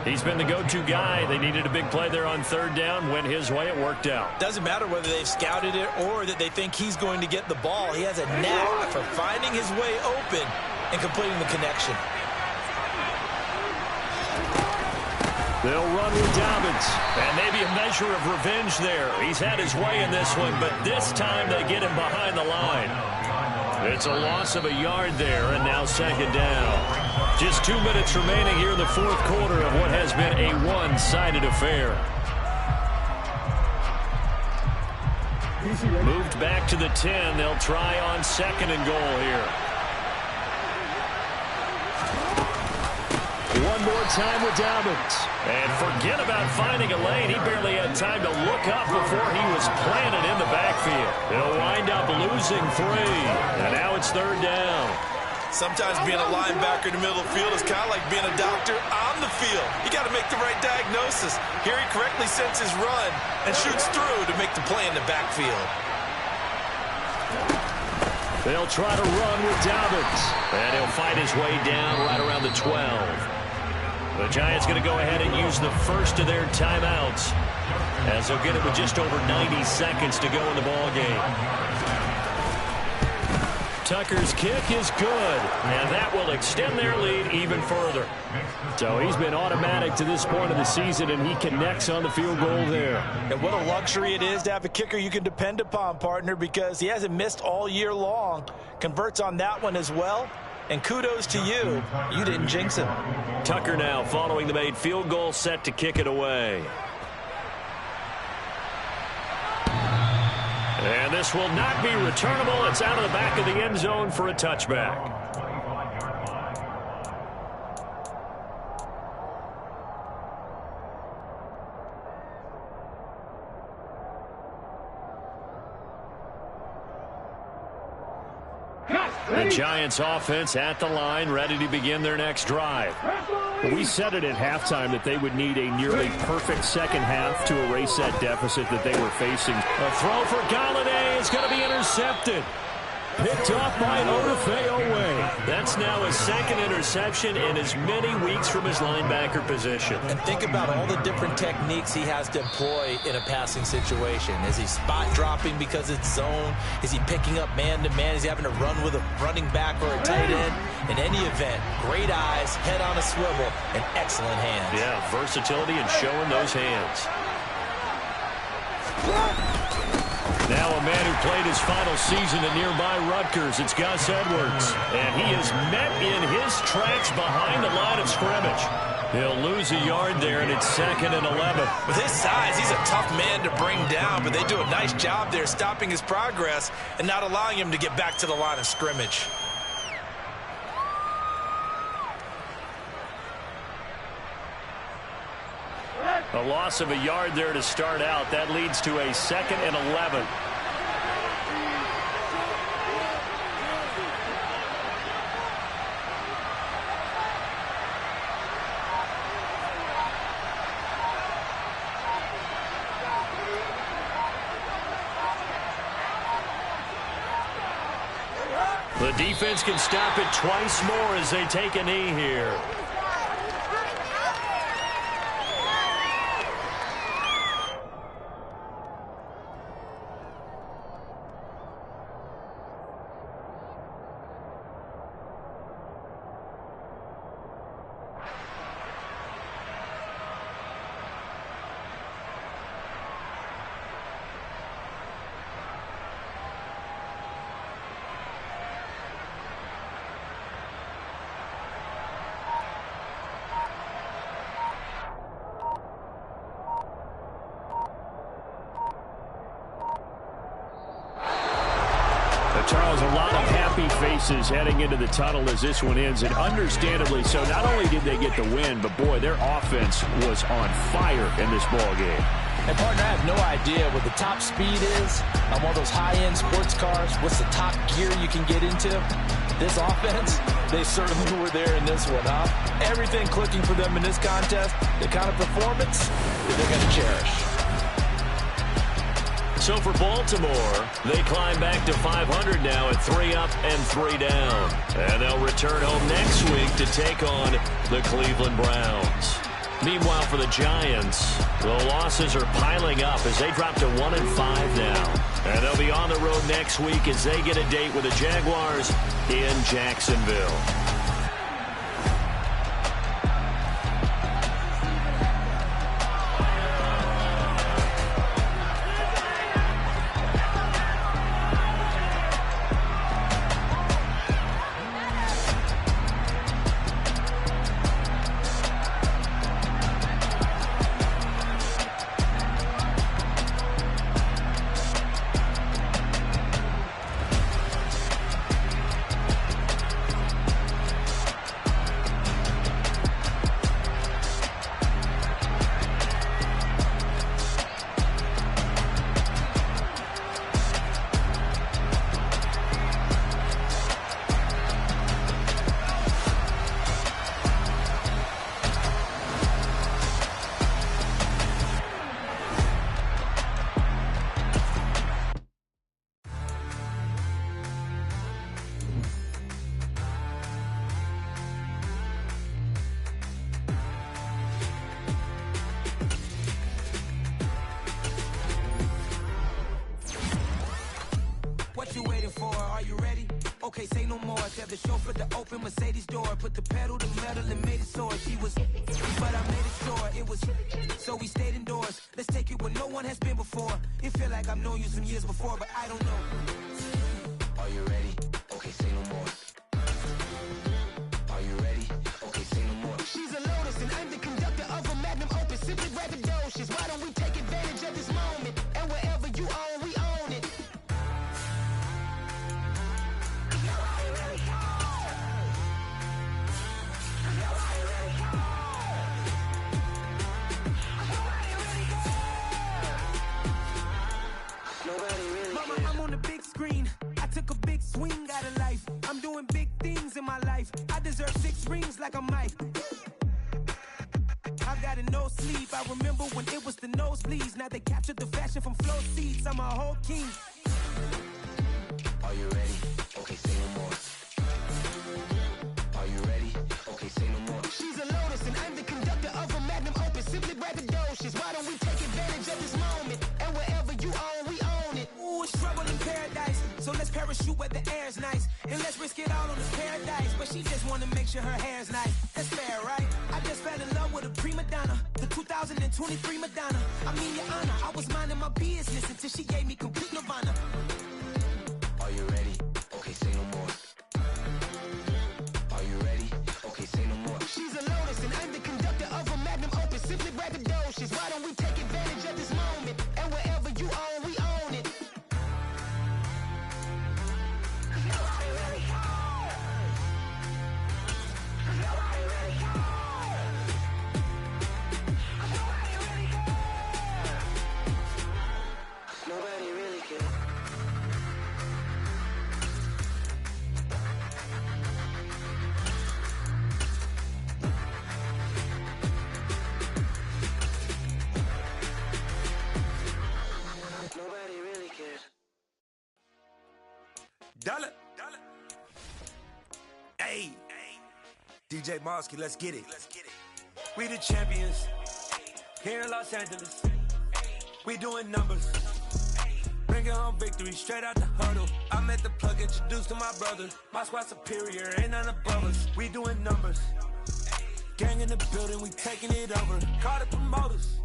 He's been the go-to guy. They needed a big play there on 3rd down. Went his way. It worked out. Doesn't matter whether they've scouted it or that they think he's going to get the ball. He has a knack for finding his way open and completing the connection. They'll run with Dobbins. And maybe a measure of revenge there. He's had his way in this one, but this time they get him behind the line. It's a loss of a yard there, and now second down. Just 2 minutes remaining here in the fourth quarter of what has been a one-sided affair. Moved back to the 10. They'll try on second and goal here. One more time with Dobbins. And forget about finding a lane. He barely had time to look up before he was planted in the backfield. They'll wind up losing 3. And now it's third down. Sometimes being a linebacker in the middle of the field is kind of like being a doctor on the field. You got to make the right diagnosis. Here he correctly sets his run and shoots through to make the play in the backfield. They'll try to run with Dobbins. And he'll fight his way down right around the 12. The Giants going to go ahead and use the first of their timeouts as they'll get it with just over 90 seconds to go in the ballgame. Tucker's kick is good, and that will extend their lead even further. So he's been automatic to this point of the season, and he connects on the field goal there. And what a luxury it is to have a kicker you can depend upon, partner, because he hasn't missed all year long. Converts on that one as well. And kudos to you. You didn't jinx him. Tucker now following the made field goal, set to kick it away. And this will not be returnable. It's out of the back of the end zone for a touchback. The Giants offense at the line, ready to begin their next drive. We said it at halftime that they would need a nearly perfect second half to erase that deficit that they were facing. A throw for Galladay is going to be intercepted. Picked off by Odafe Oweh. That's now his second interception in as many weeks from his linebacker position. And think about all the different techniques he has to employ in a passing situation. Is he spot dropping because it's zone? Is he picking up man-to-man? Is he having to run with a running back or a tight end? In any event, great eyes, head on a swivel, and excellent hands. Yeah, versatility and showing those hands. Now a man who played his final season at nearby Rutgers. It's Gus Edwards. And he is met in his tracks behind the line of scrimmage. He'll lose a yard there, and it's 2nd and 11. With his size, he's a tough man to bring down, but they do a nice job there stopping his progress and not allowing him to get back to the line of scrimmage. A loss of a yard there to start out. That leads to a 2nd and 11. The defense can stop it twice more as they take a knee here. Charles, a lot of happy faces heading into the tunnel as this one ends, and understandably so. Not only did they get the win, but boy, their offense was on fire in this ball game. And partner, I have no idea what the top speed is on one of those high-end sports cars. What's the top gear you can get into? This offense, they certainly were there in this one, huh? Everything clicking for them in this contest, the kind of performance that they're going to cherish. So for Baltimore, they climb back to 500 now at 3 up and 3 down. And they'll return home next week to take on the Cleveland Browns. Meanwhile, for the Giants, the losses are piling up as they drop to 1-5 now. And they'll be on the road next week as they get a date with the Jaguars in Jacksonville. waiting for. Are you ready? Okay, say no more. Tell the chauffeur to open Mercedes door. Put the pedal to metal and made it soar. She was, but I made it sure it was. So we stayed indoors. Let's take it where no one has been before. It feel like I've known you some years before, but I don't know. Are you ready? Okay, say no more. Are you ready? Okay, say no more. She's a Lotus and I'm the conductor of a Magnum Opus. Simply braggadocious. Why don't we take advantage of this moment? And wherever you own, we own it. Mama, I'm on the big screen. I took a big swing out of life. I'm doing big things in my life. I deserve 6 rings like I'm Mike. I've got a no sleep. I remember when it was the nosebleeds. Now they captured the fashion from flow seats. I'm a whole king. Are you ready? Okay, say no more. Are you ready? Okay, say no more. She's a Lotus and I'm the conductor of a Magnum Opus. Simply braggadocious. Why don't we take advantage of this moment? And wherever you own, we own it. Ooh, it's trouble in paradise. So let's parachute where the air's nice. And let's risk it all on the paradise. But she just wanna make sure her hair's nice. That's fair, right? I just fell in love with a prima donna. The 2023 Madonna. I mean, your honor, I was minding my business until she gave me complete nirvana. Are you ready? Okay, say no more. Are you ready? Okay, say no more. She's a Lotus and I'm the conductor of a Magnum Opus. Simply braggadocious. Why don't we take advantage of this moment? And wherever you own, we own it. Nobody really cares. Nobody really cares. Dollar. Hey. DJ Mosky, let's get it. We the champions. Here in Los Angeles. We doing numbers. Bringing home victory straight out the huddle. I'm at the plug, introduced to my brother. My squad superior, ain't none above us. We doing numbers. Gang in the building, we taking it over. Call the promoters.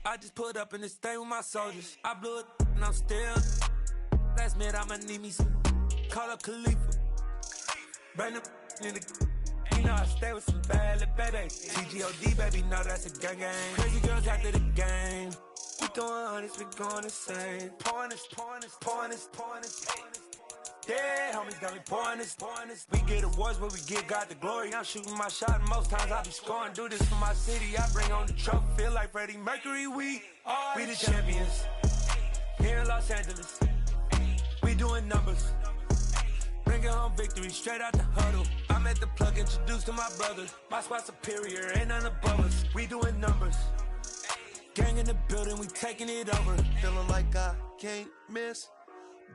I just put up in this thing with my soldiers. I blew it and I'm still. Last minute I'ma need me some. Call up Khalifa. Bring them in the. You know I stay with some bad little babies. TGOD, baby, know that's a gang gang. Crazy girls after the game. We throwing hundreds, we going insane. Pouring this. Yeah, homies got me pouring this. We get awards, but we give God the glory. I'm shooting my shot, and most times I be scoring. Do this for my city, I bring on the trophy. Feel like Freddie Mercury, we the champions. Here in Los Angeles, we doing numbers. Bringing home victory straight out the huddle. I'm at the plug, introduced to my brother. My squad superior, ain't none above us. We doing numbers. Gang in the building, we taking it over. Feeling like I can't miss.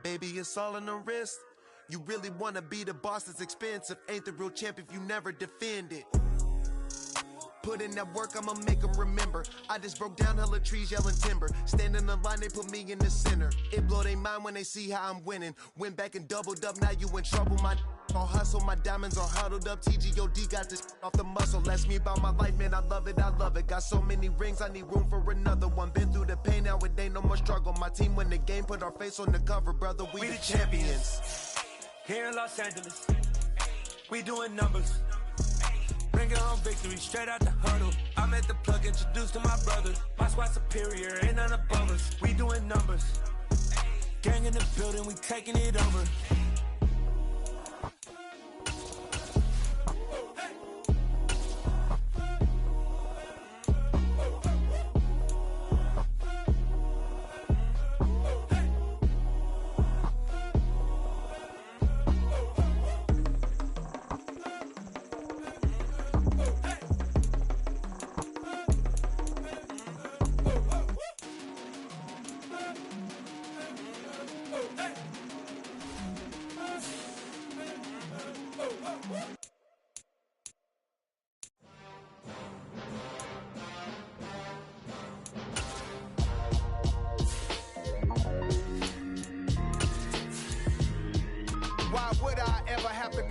Baby, it's all in the wrist. You really wanna be the boss, that's expensive. Ain't the real champ if you never defend it. Put in that work, I'ma make them remember. I just broke down hella trees, yelling timber. Stand in the line, they put me in the center. It blow their mind when they see how I'm winning. Went back and doubled up, now you in trouble. My all hustle, my diamonds are huddled up. TGOD got this off the muscle. Ask me about my life, man, I love it. Got so many rings, I need room for another one. Been through the pain, now it ain't no more struggle. My team win the game, put our face on the cover, brother. We the champions. Here in Los Angeles, we doing numbers. Bringing home victory straight out the huddle. I'm at the plug, introduced to my brother. My squad superior, ain't none above us. We doing numbers. Gang in the building, we taking it over.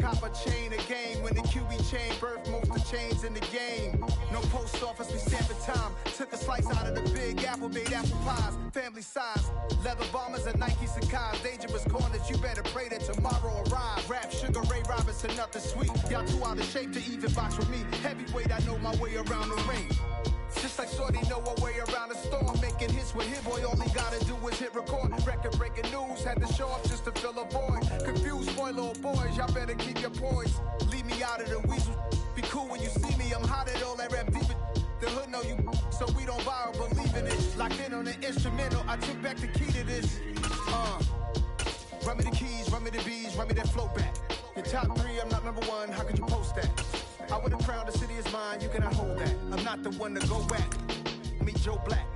cop a chain of game. When the QB chain birth most of chains in the game. No post office, we stamping time. Took a slice out of the big apple, made apple pies. Family size, leather bombers and Nike Sacai's. Dangerous corners, you better pray that tomorrow arrive. Rap, Sugar Ray Robinson, nothing sweet. Y'all too out of shape to even box with me. Heavyweight, I know my way around the ring. Just like Shorty know her way around the storm. Making hits with Hit Boy, all he gotta do is hit record. Record breaking news, had to show up just to fill a void. Confused boy, little boys, y'all better keep your poise. Leave me out of the weasel. Be cool when you see me, I'm hot at all that rap deep. The hood know you, so we don't borrow, believe in it. Locked in on the instrumental, I took back the key to this. Run me the keys, run me the bees, run me that flow back. Your top 3, I'm not number 1, how could you post that? I would've crowned the city is mine, you cannot hold that. I'm not the one to go back. Meet Joe Black.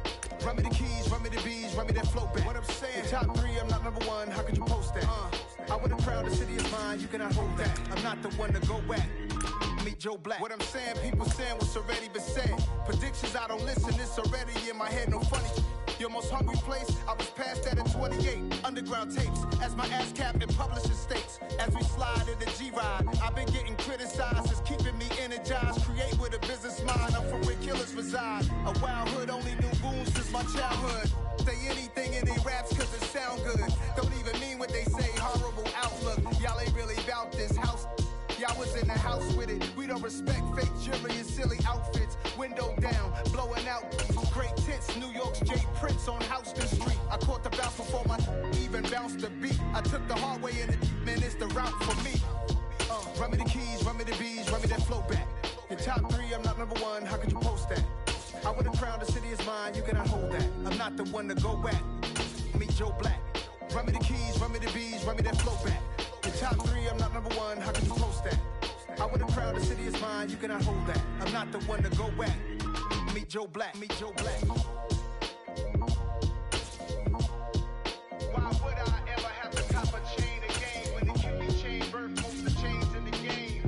Run me the keys, run me the bees, run me that flow back. What I'm saying, your top 3, I'm not number 1, how could you post that? I would've crowned the city is mine, you cannot hold that. I'm not the one to go back. Meet Joe Black. What I'm saying, people saying what's already been said. Predictions, I don't listen, it's already in my head, no funny. Your most hungry place, I was past that at 28. Underground tapes, as my ass cap in publishing states. As we slide in the G-Ride, I've been getting criticized, it's keeping me energized. Create with a business mind, I'm from where killers reside. A wild hood, only knew goons since my childhood. Say anything in they raps cause it sound good. Don't even mean what they say, horrible outlook. Y'all ain't really about this house. Y'all was in the house with it. We don't respect fake jewelry and silly outfits. Window down, blowing out great tits. New York's Jay Prince on Houston Street. I caught the bounce before my even bounced the beat. I took the hard way in it, man, it's the route for me. Run me the keys, run me the bees, run me that flow back. Your top 3, I'm not number 1, how could you post that? I would've crowned the city is mine, you cannot hold that. I'm not the one to go back. Meet Joe Black. Run me the keys, run me the bees, run me that flow back. Your top 3, I'm not number 1, how could you post that? I would've crowned the city is mine, you cannot hold that. I'm not the one to go back. Meet Joe Black, meet Joe Black. Why would I ever have to cop a chain again when the QB chain birth most of chains in the game?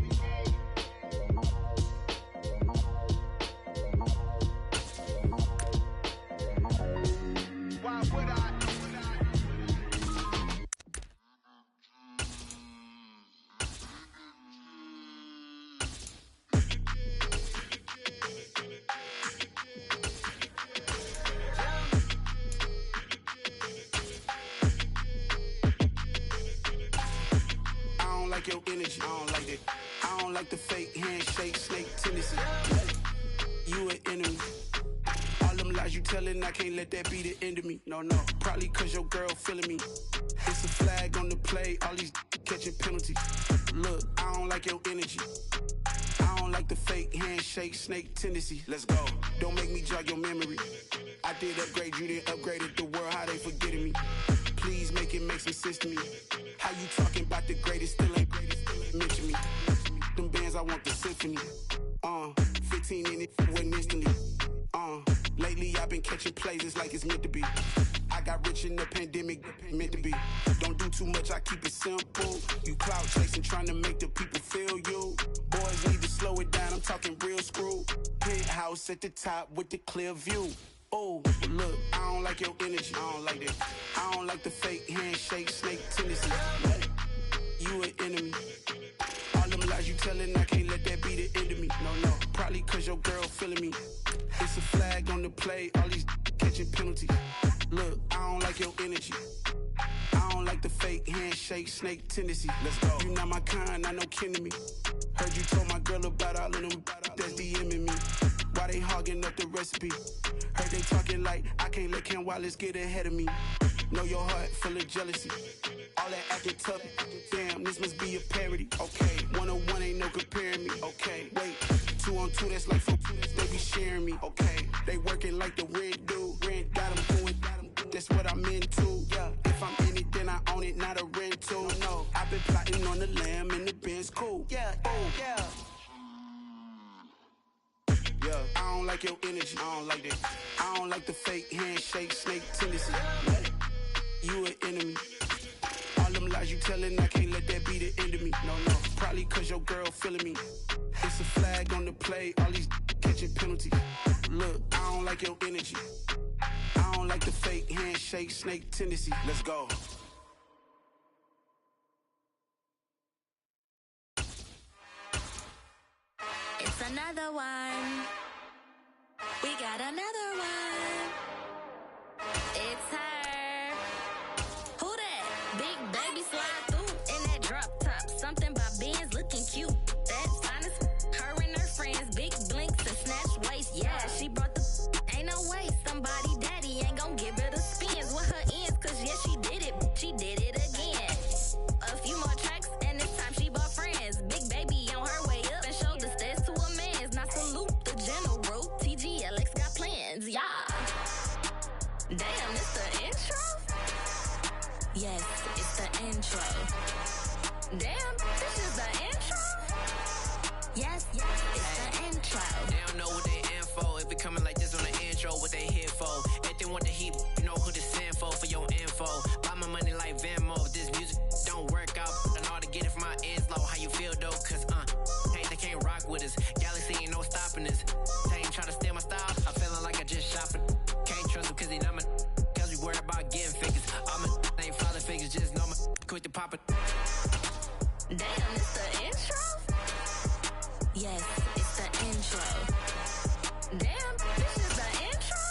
Why would I? Your energy, I don't like it. I don't like the fake handshake, snake tendency. You an enemy. All them lies you telling, I can't let that be the end of me. No, probably cause your girl feeling me. It's a flag on the play, all these catching penalties. Look, I don't like your energy. I don't like the fake handshake, snake tendency. Let's go. Don't make me jog your memory. I did upgrade, you didn't upgrade it. The world, how they forgetting me. Please make it make some sense to me. How you talking about the greatest, still ain't mention me. Them bands, I want the symphony. 15 in it, wasn't instantly. Lately I've been catching plays, it's like it's meant to be. I got rich in the pandemic, meant to be. Don't do too much, I keep it simple. You clout chasing, trying to make the people feel you. Boys need to slow it down, I'm talking real screw. Penthouse at the top with the clear view. Oh, look, I don't like your energy, I don't like that. I don't like the fake handshake, snake tendency. You an enemy. All them lies you telling, I can't let that be the end of me. No, probably cause your girl feeling me. It's a flag on the play, all these catching penalties. Look, I don't like your energy. I don't like the fake handshake, snake tendency. Let's go. You not my kind, I know kin to me. Heard you told my girl about all of them that's DMing me. Why they hogging up the recipe? Heard they talking like I can't let Ken Wallace get ahead of me. Know your heart full of jealousy. All that acting tough, damn, this must be a parody. Okay, 101 ain't no comparing me. Okay, wait, 2 on 2, that's like 4, they be sharing me. Okay, they working like the rent do. Rent got them going, that's what I'm into. Yeah, if I'm in it, then I own it, not a rental. No, I've been plotting on the lamb and the Benz cool. Yeah, oh, yeah. Yeah, I don't like your energy, I don't like that. I don't like the fake handshake, snake tendency. You an enemy. All them lies you telling, I can't let that be the end of me. No, probably cause your girl feeling me. It's a flag on the play, all these catching penalties. Look, I don't like your energy. I don't like the fake handshake, snake tendency. Let's go. It's another one. We got another one. It's her. Who that? Big baby slide through in that drop top. Something by Benz looking cute. That's honest. Her and her friends, big blinks and snatch waist. Yeah, she brought the. Ain't no way somebody daddy ain't gon' give her the spins with her ends. Cause yeah, she did it. She did it again. A few more tracks and this time she bought friends. Big baby on her way up and showed the stairs to a man's. Now salute the general. TGLX got plans. Yeah. Damn, it's the intro? Yes, it's the intro. Damn, this is the intro? Yes, it's the intro. They don't know what they in for. If it coming like this on the intro, what they here for? If they want the heat, you know who to send for your info. Buy my money like Venmo. If this music don't work out, I know how to get it from my ends low. How you feel though? Cause hey, they can't rock with us. Galaxy ain't no stopping this. They ain't try to steal my style. I'm feeling like I just shop it. Can't trust them cause they not my. Cause we worried about getting figures. All my ain't father figures, just know my quick to pop it. Damn, it's the intro? Yes, it's the intro. Damn, this is the intro?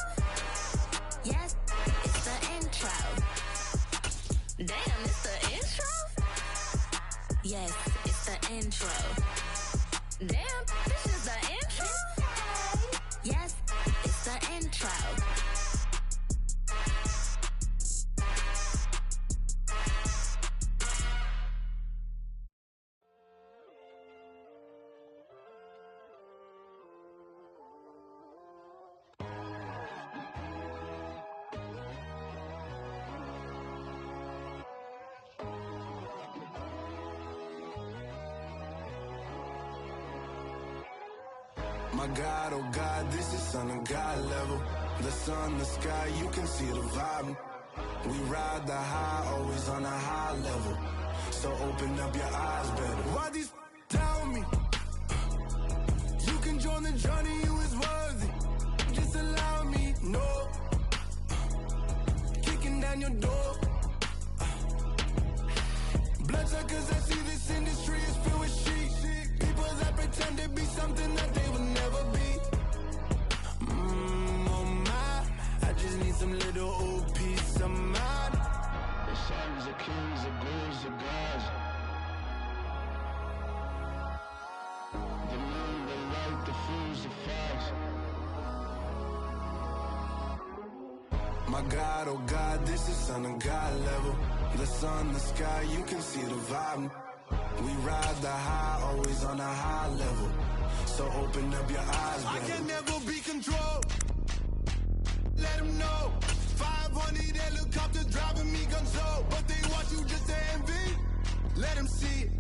Yes, it's the intro. Damn, it's the intro? Yes, it's the intro. Damn, this is the intro? Yes, it's the intro. My God, oh God, this is Son of God level. The sun, the sky, you can see the vibe. We ride the high, always on a high level. So open up your eyes better. Why these tell me? You can join the journey, you is worthy. Just allow me, no. Kicking down your door. Bloodsuckers, I see this industry is filled with sheep. People that pretend to be something that they will never be. Oh my, I just need some little old peace of mind. The sons of kings, the ghouls of gods. The moon, the light, the fools, the facts. My God, oh God, this is Son of God level. The sun, the sky, you can see the vibe. We ride the high, always on a high level. So open up your eyes, baby. I can never be controlled. Let them know. 500 helicopters driving me gunso. But they watch you just to envy. Let them see it.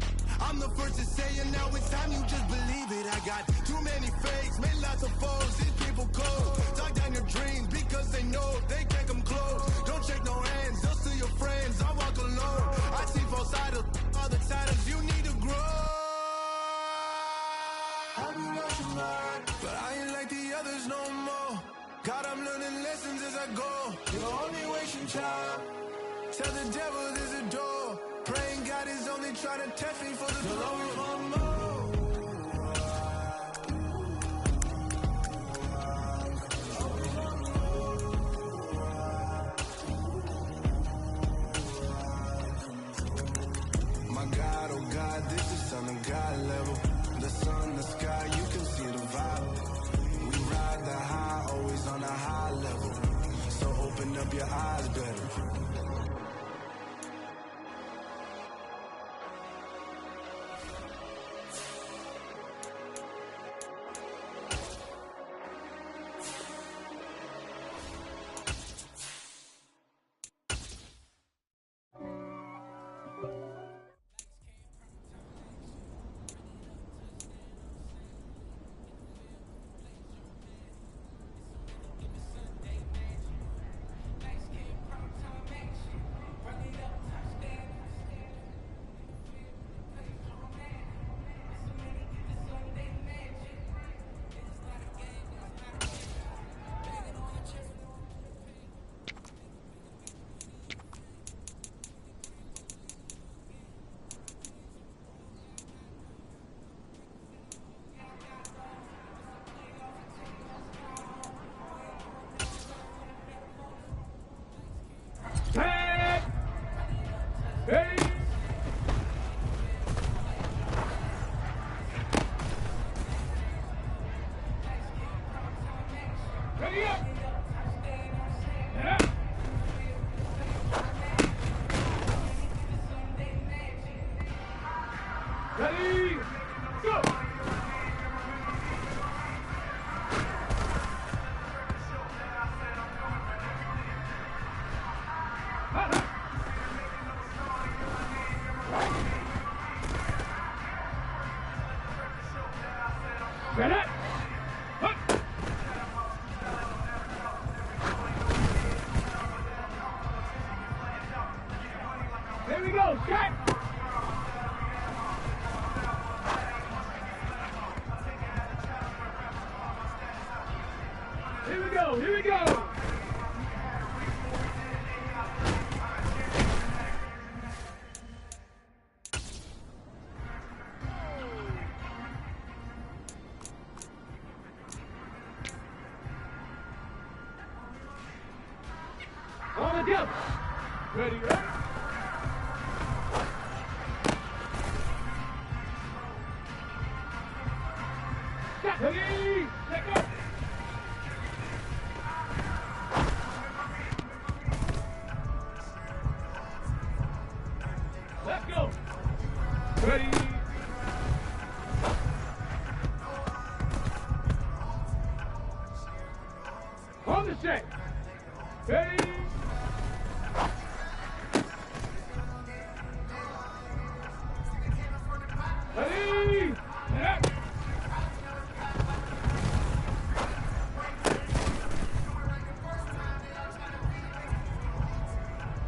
I'm the first to say it, now it's time you just believe it. I got too many fakes, made lots of foes. These people cold. Talk down your dreams because they know they can't come close. Don't shake no hands, they'll steal your friends. I walk alone. I see false idols, other titles. You need to grow. I've been watching mine, but I ain't like the others no more. God, I'm learning lessons as I go. You're only wasting time. Tell the devil there's a door. Praying God is only trying to test me for the glory for more. My God, oh God, this is Son of God level. The sun, the sky, you can see the vibe. We ride the high, always on a high level. So open up your eyes better. Hey! Ready up! Yeah. Ready, go! Get it! Here we go, check! Here we go, here we go! On the jump! Ready, ready? Ready, let go! Let's go! Ready? On the set! Ready? Ready? Yeah.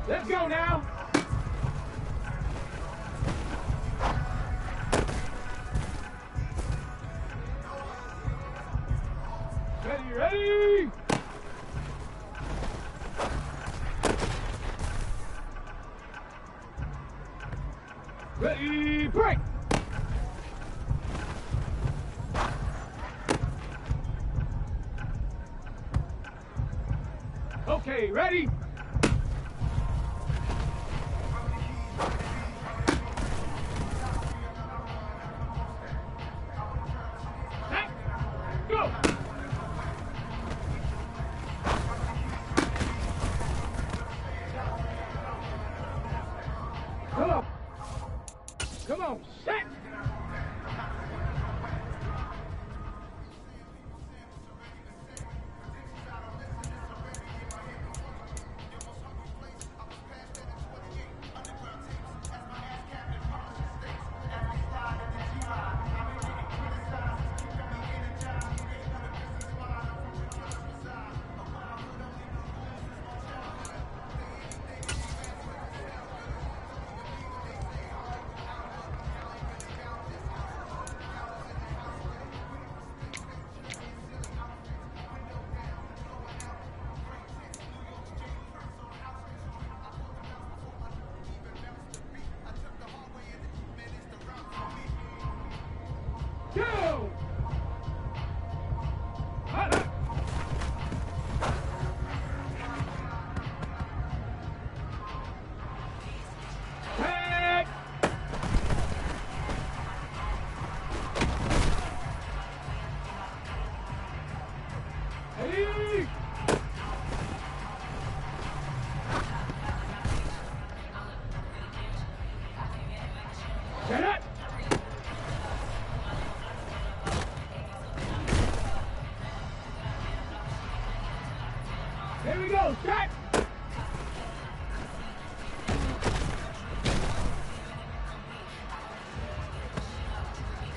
Let's go now. Ready, ready? Ready, break! Okay, ready? Set, go! Come on! Come on, set! Go! Tag! Hey! Get it! Here we go, set!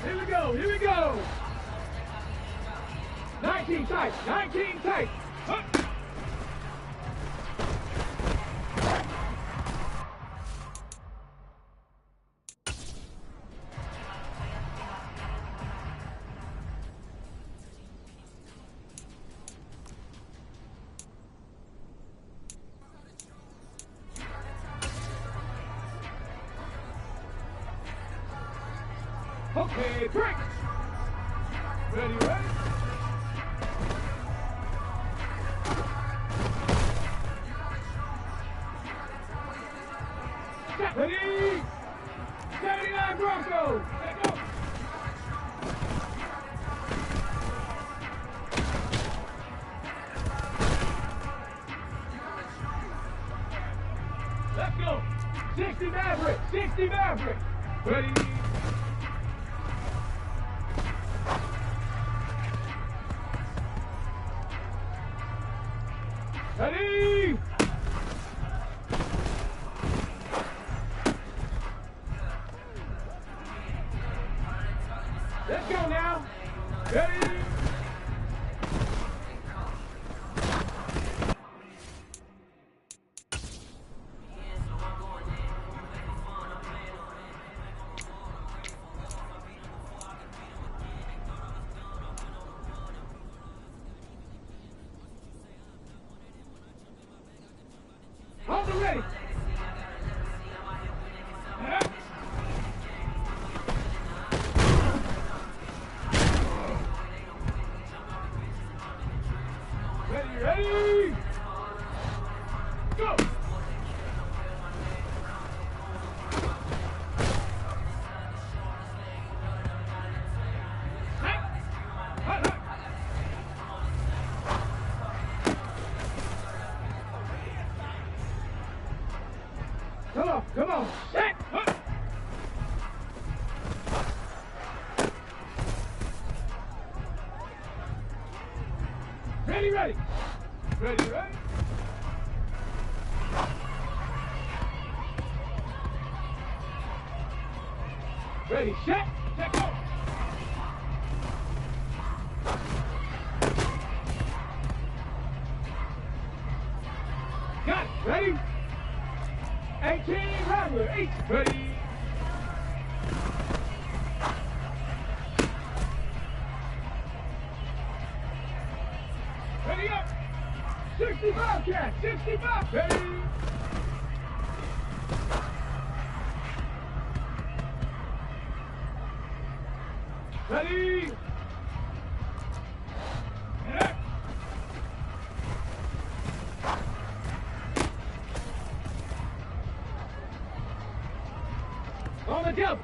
Here we go, here we go! 19 tight, 19 tight! Huh. Okay, break! Ready, ready? Ready? 79 Broncos. Let's go. Let's go. 60 Maverick. 60 Maverick. Ready? Ready? Let's go now. Ready? Hold it ready. Ready? Go! Come on. Set. Ready. Ready. Ready, set, go. Got it, ready? 18, Rattler, 8, ready? Ready up! 65, Cat, 65, ready? Ready? On the jump!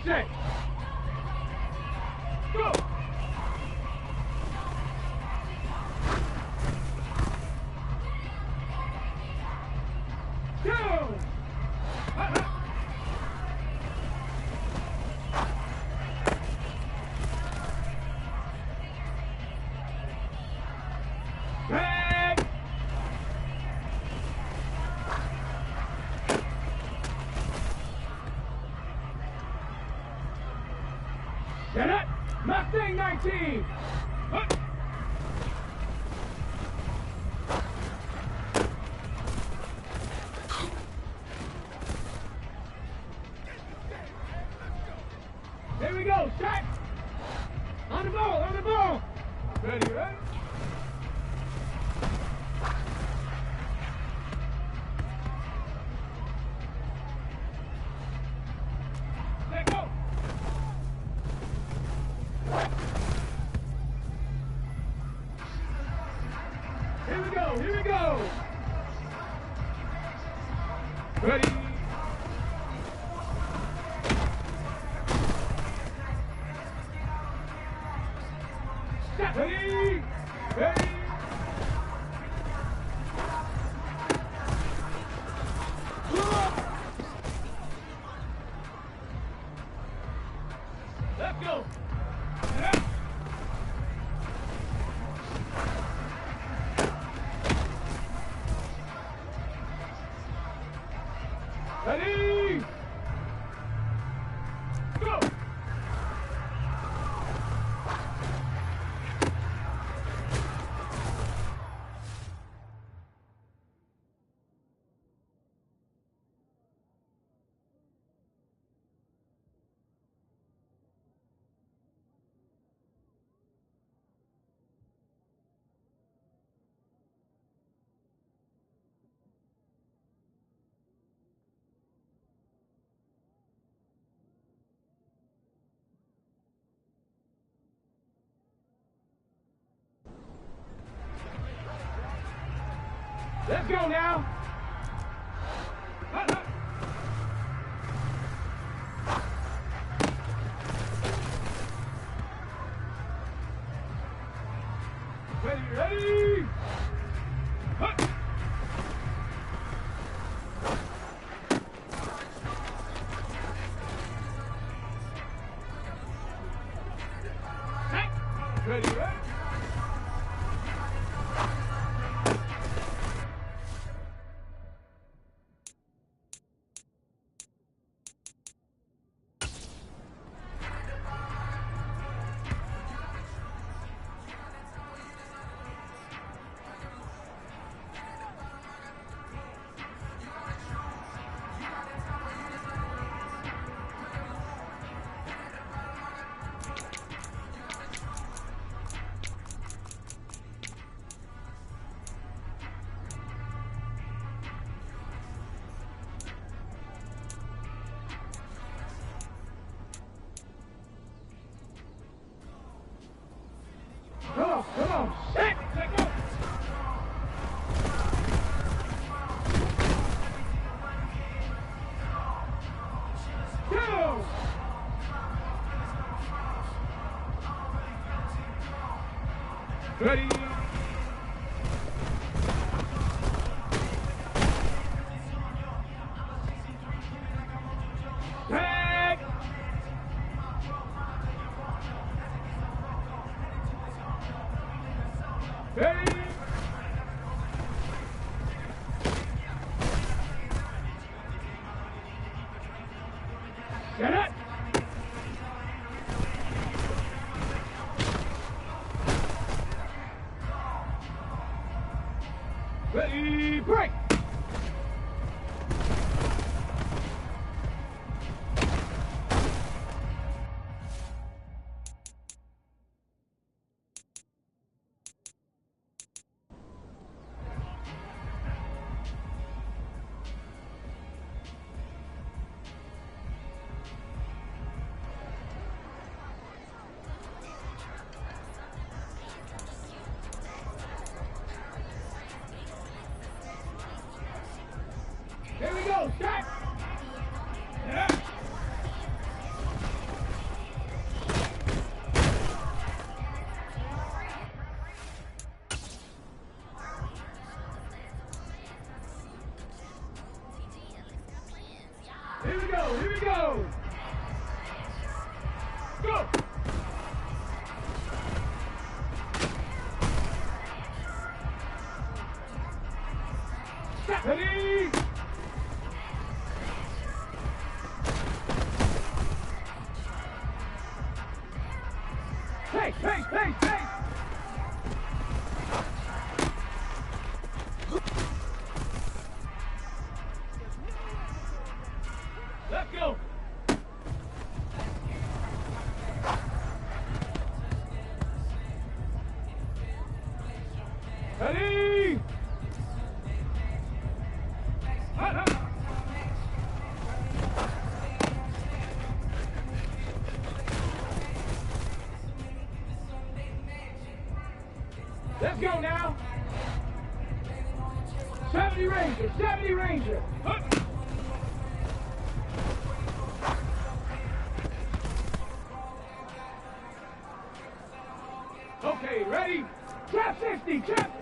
set. Go. Go. Back. Set up. Mustang 19. Up. Here we go. Shot. On the ball. On the ball. Ready, right? Let go. Here we go. Here we go. Ready. Stop. Ready. Ready. Let's go. Yeah. Ready. Go. Let's go now. Ready, ready. Ready, ready. Come on, set, let go. Go. Ready. Tag. Ready. Get it. Ready, break. Ready? Let's go now. 70 Ranger, 70 Ranger. Okay, ready? Trap 60, trap.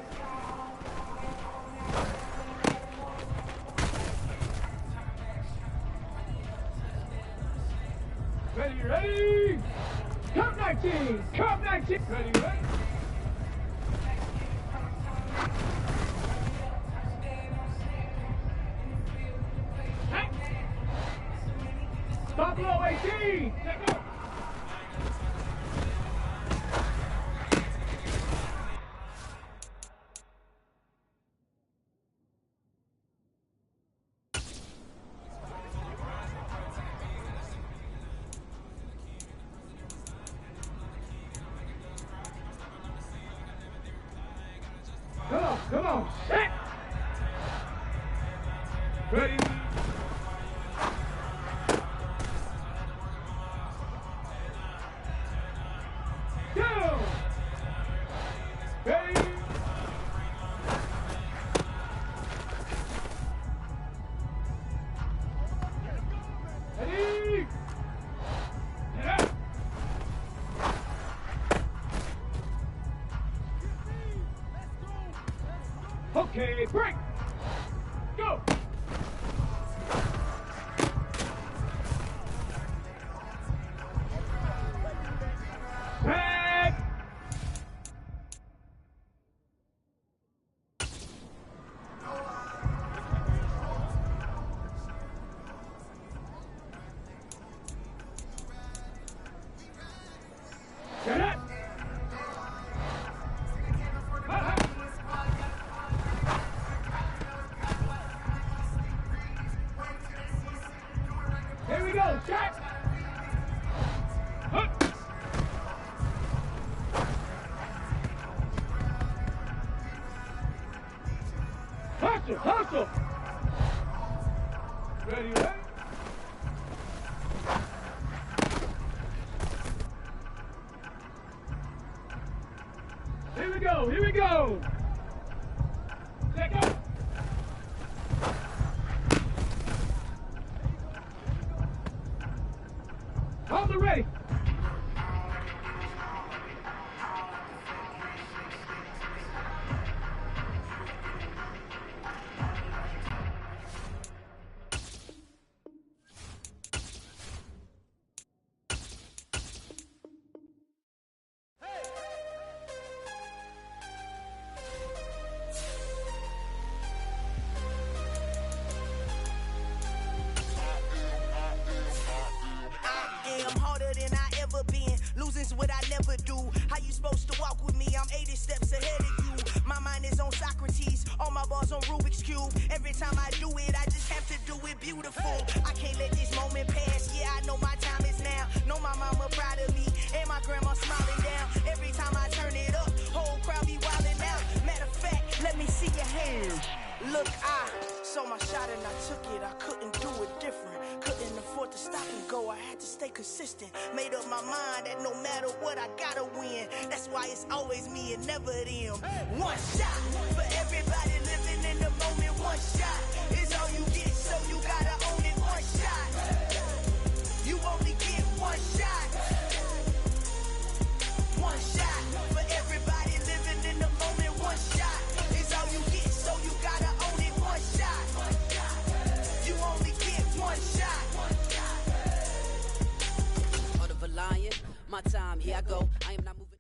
Ready, ready? Cup 19, cup 19. Ready, ready? Stop low 18. Let go. Come on, set. Ready. Go. Ready. Ready. Yeah. Okay, break. Go. Back. Get it. Here we go, check! Hustle, hustle! Ready, ready? Here we go, here we go! Let go! Hold it ready. I'm harder than I ever been. Losing's what I never do. How you supposed to walk with me? I'm 80 steps ahead of you. My mind is on Socrates. All my bars on Rubik's Cube. Every time I do it, I just have to do it beautiful. I can't let this moment pass. Yeah, I know my time is now. Know my mama proud of me. And my grandma smiling down. Every time I turn it up, whole crowd be wilding out. Matter of fact, let me see your hands. Look, I saw my shot and I took it. I couldn't do it different. Couldn't afford to stop and go. I had to stay consistent. Made up my mind that no matter what, I gotta win. That's why it's always me and never them. One shot for everybody living in the moment. One shot is all you get, so you gotta own it. One shot. You only get one shot. One shot for everybody living in the moment. One shot is all you get, so you gotta own it. One shot. You only get one shot. Heart of a lion, my time, here I go. I am not moving.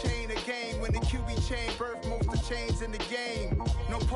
chain of game. When the QB chain birth most of chains in the game. No post